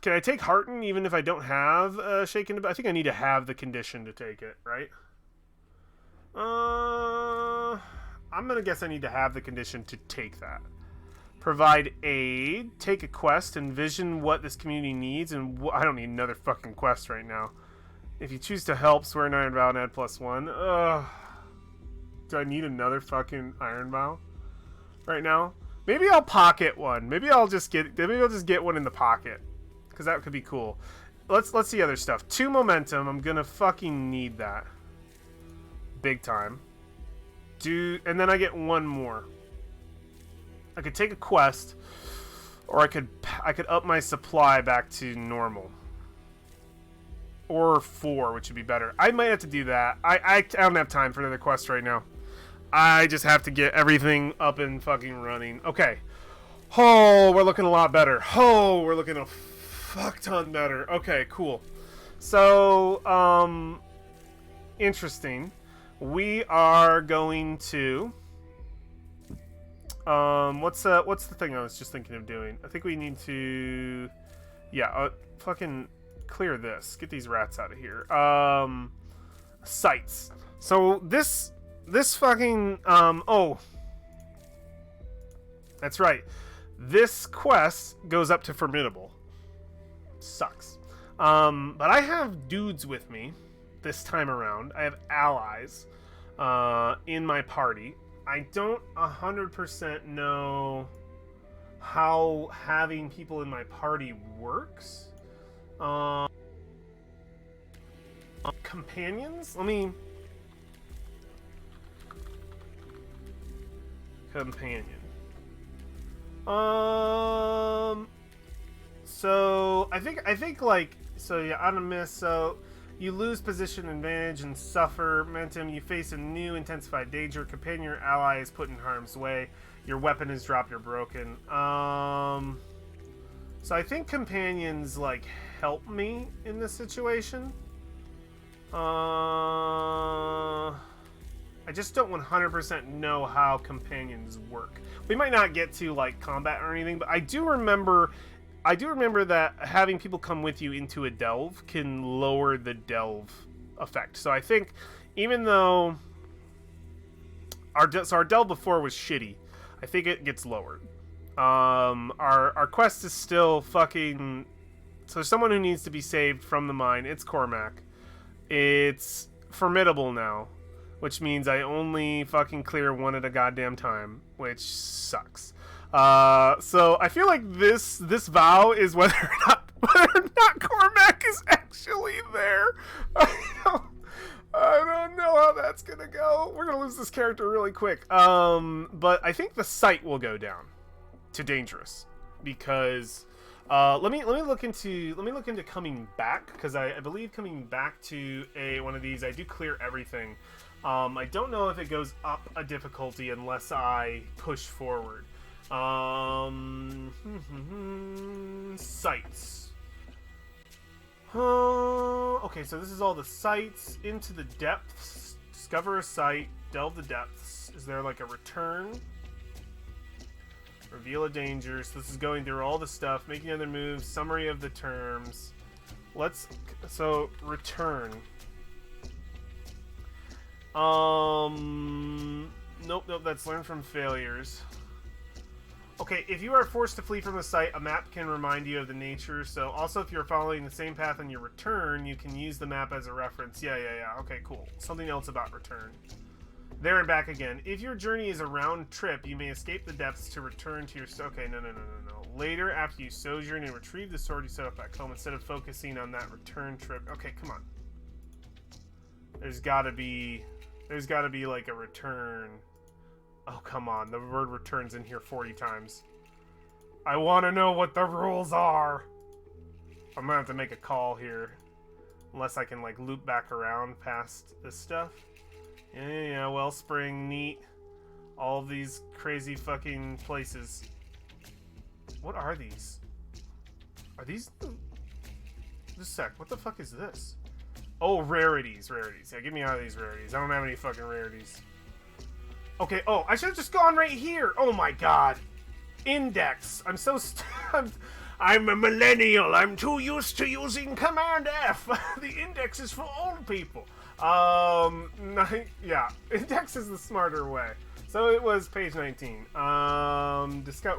Can I take Hearten even if I don't have Shaken? I think I need to have the condition to take it, right? I'm gonna guess I need to have the condition to take that. Provide aid, take a quest, envision what this community needs, and I don't need another fucking quest right now. If you choose to help, swear an Iron Vow and add +1. Do I need another fucking Iron Vow right now? Maybe I'll pocket one. Maybe I'll just get one in the pocket, because that could be cool. Let's see other stuff. 2 momentum. I'm gonna fucking need that. Big time. And then I get 1 more. I could take a quest, or I could up my supply back to normal, or 4, which would be better. I might have to do that. I don't have time for another quest right now. I just have to get everything up and fucking running. Okay. Oh, we're looking a lot better. Oh, we're looking a fuck ton better. Okay, cool. So, interesting. We are going to... what's the thing I was just thinking of doing? I think we need to... Yeah, fucking clear this. Get these rats out of here. Sights. So, this fucking... That's right. This quest goes up to formidable. Sucks. But I have dudes with me this time around. I have allies in my party. I don't 100% know how having people in my party works. Companions? Companion. So I think like, so yeah, on a miss, so you lose position advantage and suffer momentum. You face a new intensified danger. Companion or ally is put in harm's way. Your weapon is dropped or broken. So I think companions like help me in this situation. I just don't 100% know how companions work. We might not get to like combat or anything, but I do remember that having people come with you into a delve can lower the delve effect. So I think even though our delve before was shitty, I think it gets lowered. Our quest is still fucking. So someone who needs to be saved from the mine. It's Cormac. It's formidable now, which means I only fucking clear one at a goddamn time, which sucks. So I feel like this vow is whether or not Cormac is actually there. I don't know how that's gonna go. We're gonna lose this character really quick. But I think the site will go down to dangerous because let me look into coming back, because I believe coming back to one of these I do clear everything. I don't know if it goes up a difficulty unless I push forward. Sites. Okay, so this is all the sites. Into the depths. Discover a site. Delve the depths. Is there like a return? Reveal a danger. So this is going through all the stuff. Making other moves. Summary of the terms. So return. Nope, that's learn from failures. Okay, if you are forced to flee from the site, a map can remind you of the nature. So also if you're following the same path on your return, you can use the map as a reference. Yeah. Okay, cool. Something else about return. There and back again. If your journey is a round trip, you may escape the depths to return to your... Okay, no. Later, after you sojourn and retrieve the sword you set up back home, instead of focusing on that return trip... Okay, come on. There's gotta be like a return... Oh, come on. The word return's in here 40 times. I want to know what the rules are. I'm gonna have to make a call here. Unless I can, like, loop back around past this stuff. Yeah, Wellspring, neat. All of these crazy fucking places. What are these? Are these... Just a sec. What the fuck is this? Oh, rarities. Yeah, get me out of these rarities. I don't have any fucking rarities. Okay, oh, I should have just gone right here. Oh my god. Index. I'm so... I'm a millennial. I'm too used to using Command F. The index is for old people. Yeah, index is the smarter way. So it was page 19.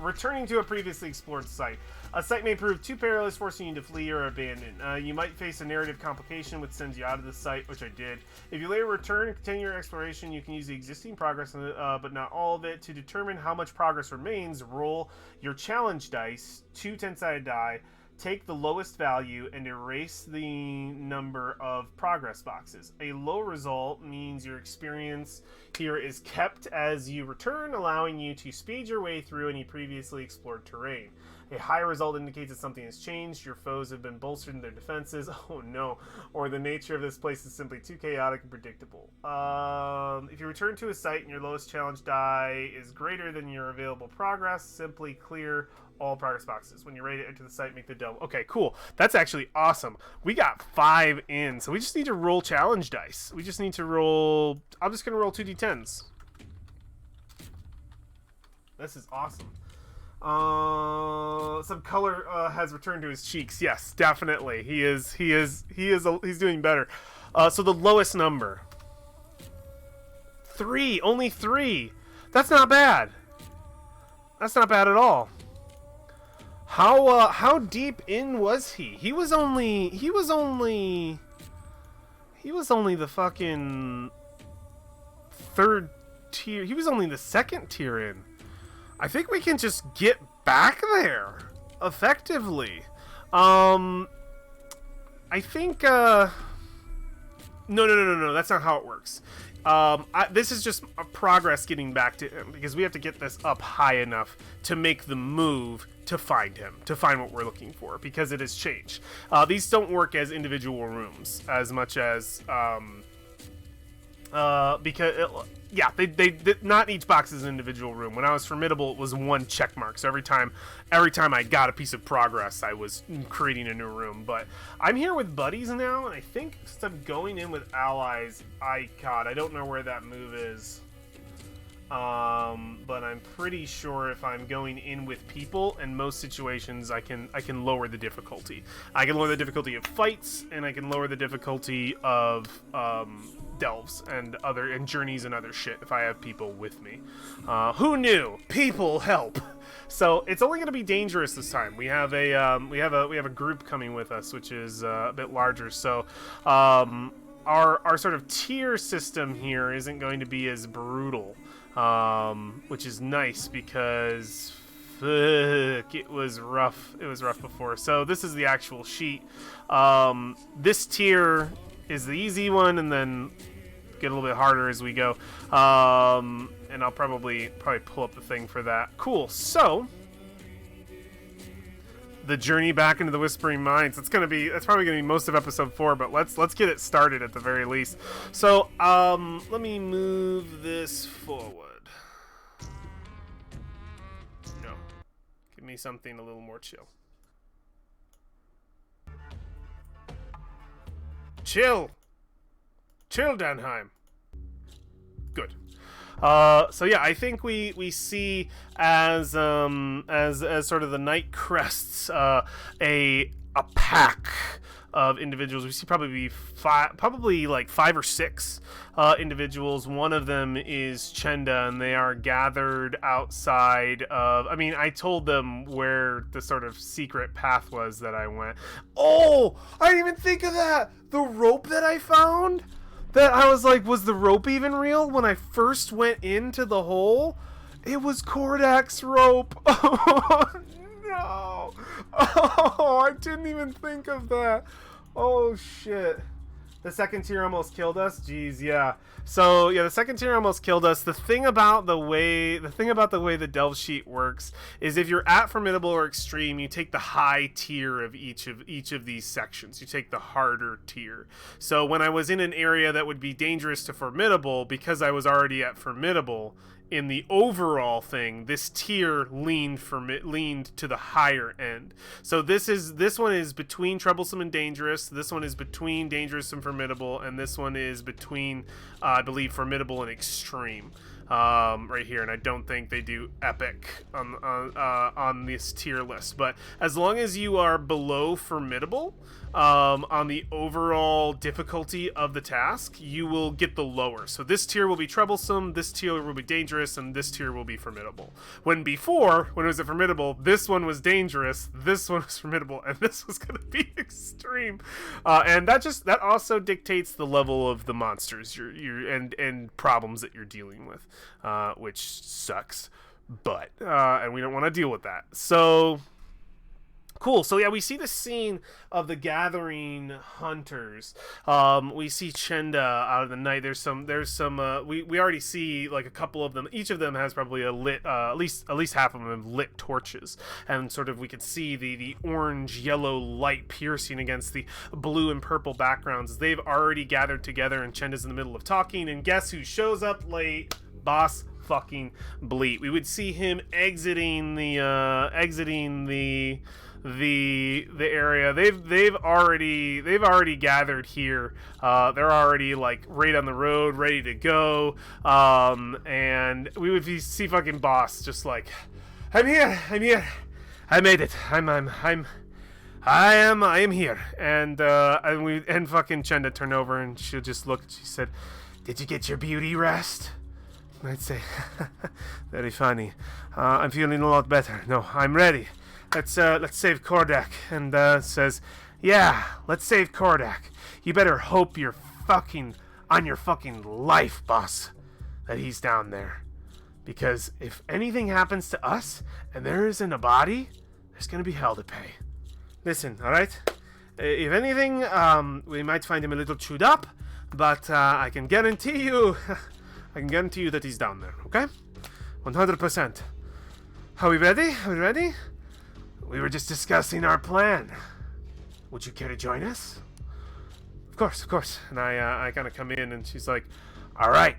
Returning to a previously explored site. A site may prove too perilous, forcing you to flee or abandon. You might face a narrative complication which sends you out of the site, which I did. If you later return and continue your exploration, you can use the existing progress, but not all of it. To determine how much progress remains, roll your challenge dice, 2 10-sided die, take the lowest value, and erase the number of progress boxes. A low result means your experience here is kept as you return, allowing you to speed your way through any previously explored terrain. A high result indicates that something has changed, your foes have been bolstered in their defenses, oh no, or the nature of this place is simply too chaotic and predictable. If you return to a site and your lowest challenge die is greater than your available progress, simply clear all progress boxes. When you're ready to enter the site, make the delve. Okay, cool. That's actually awesome. We got 5 in, so we just need to roll challenge dice. We just need to roll... I'm just going to roll 2d10s. This is awesome. Some color has returned to his cheeks. Yes, definitely. He's doing better. So the lowest number. 3. Only 3. That's not bad. That's not bad at all. How deep in was he? He was only the fucking third tier. He was only the second tier in. I think we can just get back there effectively. I think no, that's not how it works. This is just a progress getting back to him, because we have to get this up high enough to make the move to find him, to find what we're looking for, because it has changed. These don't work as individual rooms as much as they not each box is an individual room. When I was formidable, it was one check mark. So every time I got a piece of progress, I was creating a new room. But I'm here with buddies now, and I think since I'm going in with allies, I don't know where that move is. But I'm pretty sure if I'm going in with people, in most situations, I can lower the difficulty. I can lower the difficulty of fights, and I can lower the difficulty of delves and journeys and other shit if I have people with me. Who knew? People help. So it's only going to be dangerous this time. We have a group coming with us, which is a bit larger. So our sort of tier system here isn't going to be as brutal. Which is nice, because it was rough before. So this is the actual sheet. This tier is the easy one, and then get a little bit harder as we go. And I'll probably pull up the thing for that. Cool. So the journey back into the Whispering Mines. That's probably gonna be most of episode 4, but let's get it started at the very least. So let me move this forward. No, give me something a little more chill. Chill, Danheim. Good. So yeah, I think we see as sort of the night crests a pack of individuals. We see probably like 5 or 6 individuals. One of them is Chenda, and they are gathered outside of. I mean, I told them where the sort of secret path was that I went. Oh, I didn't even think of that. The rope that I found. That I was like, was the rope even real? When I first went into the hole, it was Kordak's rope. Oh, no. Oh, I didn't even think of that. Oh, shit. The second tier almost killed us? Jeez, yeah. So, yeah, the second tier almost killed us. The thing about the way the delve sheet works is if you're at formidable or extreme, you take the high tier of each of these sections. You take the harder tier. So when I was in an area that would be dangerous to formidable, because I was already at formidable, in the overall thing, this tier leaned to the higher end. So this one is between troublesome and dangerous. This one is between dangerous and formidable, and this one is between, I believe, formidable and extreme. Right here, and I don't think they do epic on this tier list. But as long as you are below formidable on the overall difficulty of the task, you will get the lower. So this tier will be troublesome, this tier will be dangerous, and this tier will be formidable. When it was at formidable, this one was dangerous, this one was formidable, and this was going to be extreme. And that also dictates the level of the monsters and problems that you're dealing with. Which sucks, but and we don't want to deal with that. So cool. So yeah, we see the scene of the gathering hunters. We see Chenda out of the night. There's some. We already see like a couple of them. Each of them has probably a lit. At least half of them have lit torches, and sort of we could see the orange yellow light piercing against the blue and purple backgrounds. They've already gathered together, and Chenda's in the middle of talking. And guess who shows up late? Boss fucking Bleat. We would see him exiting the area. They've already gathered here. They're already like right on the road, ready to go. And we would see fucking Boss just like, I'm here, I made it, I am here. And fucking Chenda turned over and she'll just look. She said, "Did you get your beauty rest? I'd say. Very funny. I'm feeling a lot better. No, I'm ready. Let's save Kordak. And says, yeah, let's save Kordak. You better hope you're fucking on your fucking life, boss, that he's down there. Because if anything happens to us and there isn't a body, there's gonna be hell to pay. Listen, alright? If anything, we might find him a little chewed up, but I can guarantee you that he's down there, okay? 100%. Are we ready? Are we ready? We were just discussing our plan. Would you care to join us? Of course, of course. And I kind of come in and she's like, all right,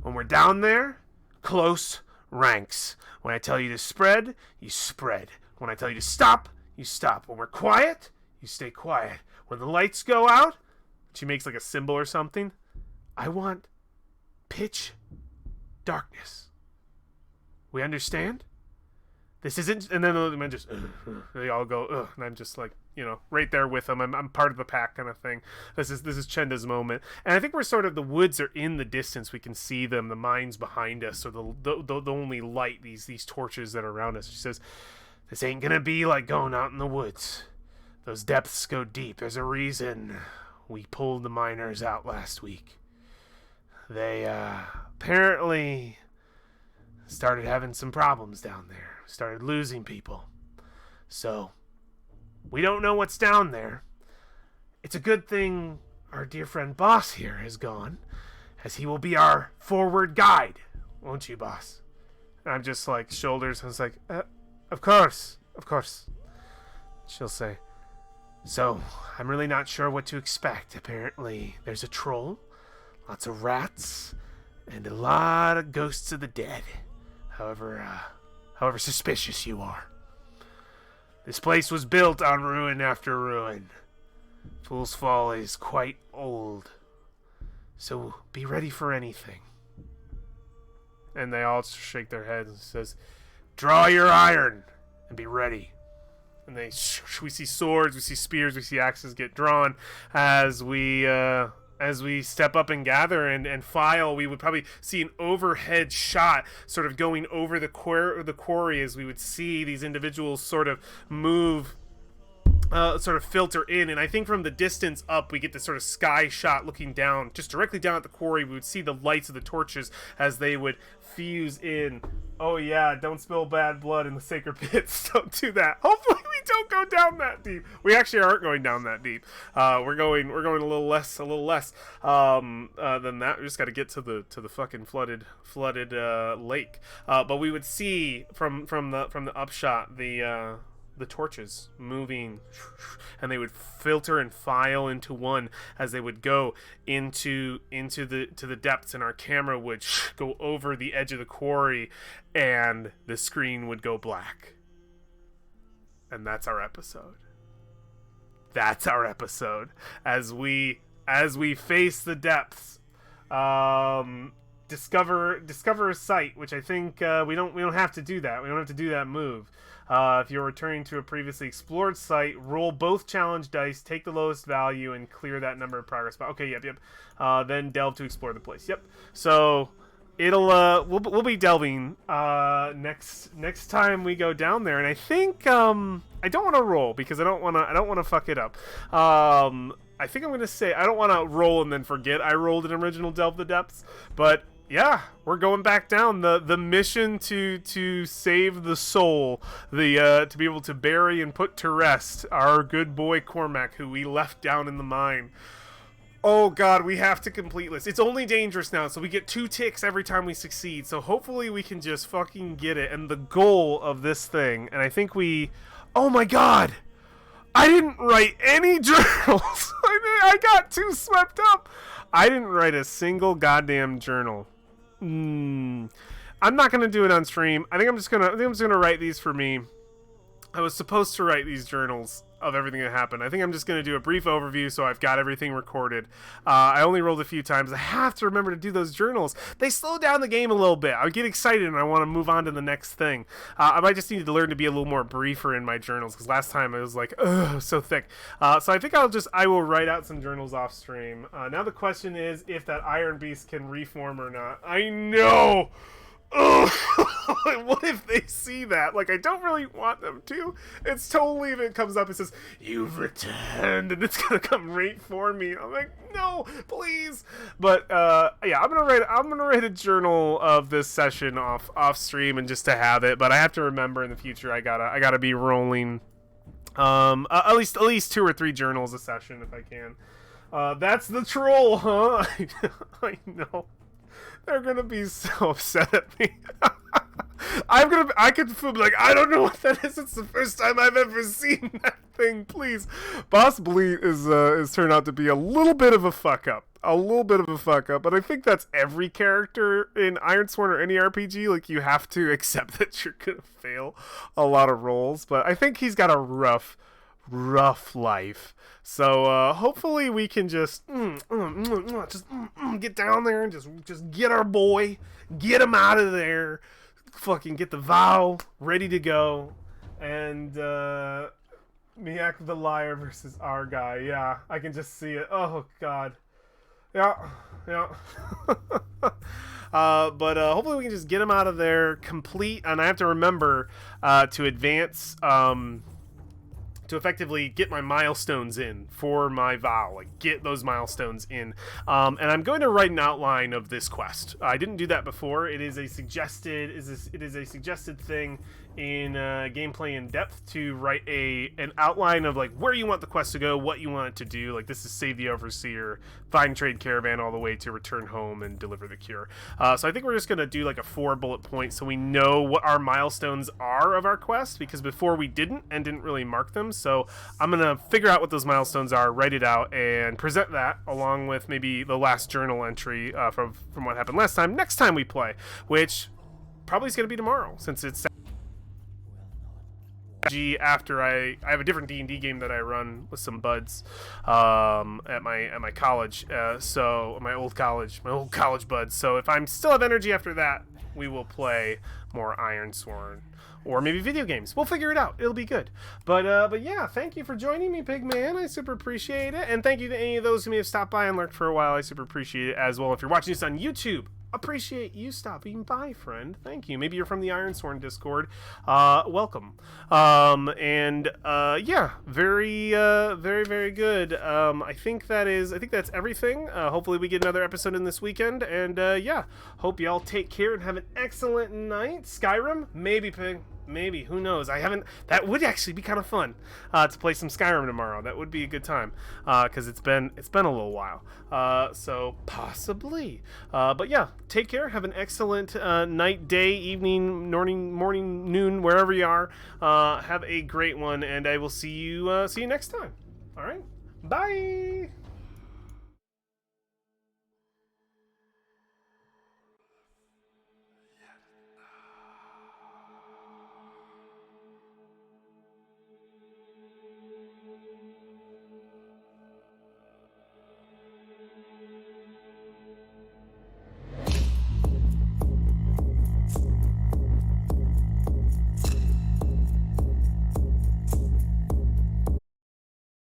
when we're down there, close ranks. When I tell you to spread, you spread. When I tell you to stop, you stop. When we're quiet, you stay quiet. When the lights go out, she makes like a symbol or something. I want pitch darkness. We understand? This isn't, and then the men just, they all go, ugh, and I'm just like, you know, right there with them. I'm part of the pack kind of thing. This is Chenda's moment, and I think we're sort of, the woods are in the distance. We can see them, the mines behind us, or the only light, these torches that are around us. She says, this ain't gonna be like going out in the woods. Those depths go deep. There's a reason we pulled the miners out last week. They apparently started having some problems down there. Started losing people. So, we don't know what's down there. It's a good thing our dear friend Boss here has gone, as he will be our forward guide. Won't you, Boss? And I'm just like, shoulders. I was like, of course. Of course. She'll say, so, I'm really not sure what to expect. Apparently, there's a troll, lots of rats, and a lot of ghosts of the dead. However suspicious you are. This place was built on ruin after ruin. Fool's Fall is quite old. So be ready for anything. And they all shake their heads and says, draw your iron and be ready. And we see swords, we see spears, we see axes get drawn as we step up and gather and file. We would probably see an overhead shot sort of going over the quarry as we would see these individuals sort of move, sort of filter in. And I think from the distance up, we get this sort of sky shot looking down, just directly down at the quarry. We would see the lights of the torches as they would fuse in. Oh yeah, don't spill bad blood in the sacred pits. Don't do that. Hopefully we don't go down that deep. We actually aren't going down that deep. We're going a little less than that. We just got to get to the fucking flooded lake. But we would see from the upshot the torches moving, and they would filter and file into one as they would go into the depths, and our camera would go over the edge of the quarry, and the screen would go black. And that's our episode. That's our episode as we face the depths. Discover a site, which I think we don't have to do that. We don't have to do that move. If you're returning to a previously explored site, roll both challenge dice, take the lowest value, and clear that number of progress. Okay, yep. Then delve to explore the place. Yep. So it'll we'll be delving next time we go down there, and I think I don't want to roll because I don't want to fuck it up. I think I'm gonna say I don't want to roll and then forget I rolled an original Delve the Depths, but yeah, we're going back down. The mission to save the soul, to be able to bury and put to rest our good boy Cormac, who we left down in the mine. Oh god, we have to complete this. It's only dangerous now, so we get 2 ticks every time we succeed. So hopefully we can just fucking get it. And the goal of this thing, and I think oh my god! I didn't write any journals! I got too swept up! I didn't write a single goddamn journal. I'm not gonna do it on stream. I think I'm just gonna write these for me. I was supposed to write these journals of everything that happened. I think I'm just going to do a brief overview so I've got everything recorded. I only rolled a few times. I have to remember to do those journals. They slow down the game a little bit. I get excited and I want to move on to the next thing. I might just need to learn to be a little more briefer in my journals, because last time it was like, ugh, so thick. So I think I will write out some journals off stream. Now the question is if that Iron Beast can reform or not. I know! Oh, what if they see that? Like, I don't really want them to. It's totally, if it comes up and says, "You've returned," and it's gonna come right for me. I'm like, no, please. But yeah, I'm gonna write a journal of this session off stream, and just to have it. But I have to remember in the future, I gotta be rolling at least 2 or 3 journals a session if I can. That's the troll, huh? I know. They're gonna be so upset at me. I could feel like, I don't know what that is. It's the first time I've ever seen that thing. Please, Boss Bleat is turned out to be a little bit of a fuck up. But I think that's every character in Ironsworn or any RPG. Like, you have to accept that you're gonna fail a lot of rolls. But I think he's got a rough life. So hopefully we can just get down there and just get our boy, get him out of there, fucking get the vow ready to go, and Miak the Liar versus our guy. Yeah, I can just see it. Oh god. Yeah. But hopefully we can just get him out of there complete, and I have to remember to advance to effectively get my milestones in for my vow, like get those milestones in. And I'm going to write an outline of this quest. I didn't do that before. It is a suggested thing in gameplay in depth to write an outline of like where you want the quest to go, what you want it to do. Like, this is save the overseer, find trade caravan all the way to return home and deliver the cure. So I think we're just gonna do like a 4 bullet point so we know what our milestones are of our quest, because before we didn't really mark them. So I'm gonna figure out what those milestones are, write it out, and present that along with maybe the last journal entry from what happened last time, next time we play, which probably is gonna be tomorrow, since it's after I have a different D&D game that I run with some buds at my college, so my old college buds. So if I'm still have energy after that, we will play more Ironsworn, or maybe video games. We'll figure it out. It'll be good. But yeah, thank you for joining me, Pigman. I super appreciate it, and thank you to any of those who may have stopped by and lurked for a while. I super appreciate it as well. If you're watching this on YouTube, appreciate you stopping by, friend. Thank you. Maybe you're from the Ironsworn Discord. Welcome. Yeah, very very good. I think that's everything. Hopefully we get another episode in this weekend, and yeah, hope y'all take care and have an excellent night. Skyrim, maybe, Pig. Maybe, who knows? That would actually be kind of fun to play some Skyrim tomorrow. That would be a good time, because it's been a little while. So possibly. But yeah, take care. Have an excellent night, day, evening, morning, noon, wherever you are. Have a great one, and I will see you next time. All right, bye.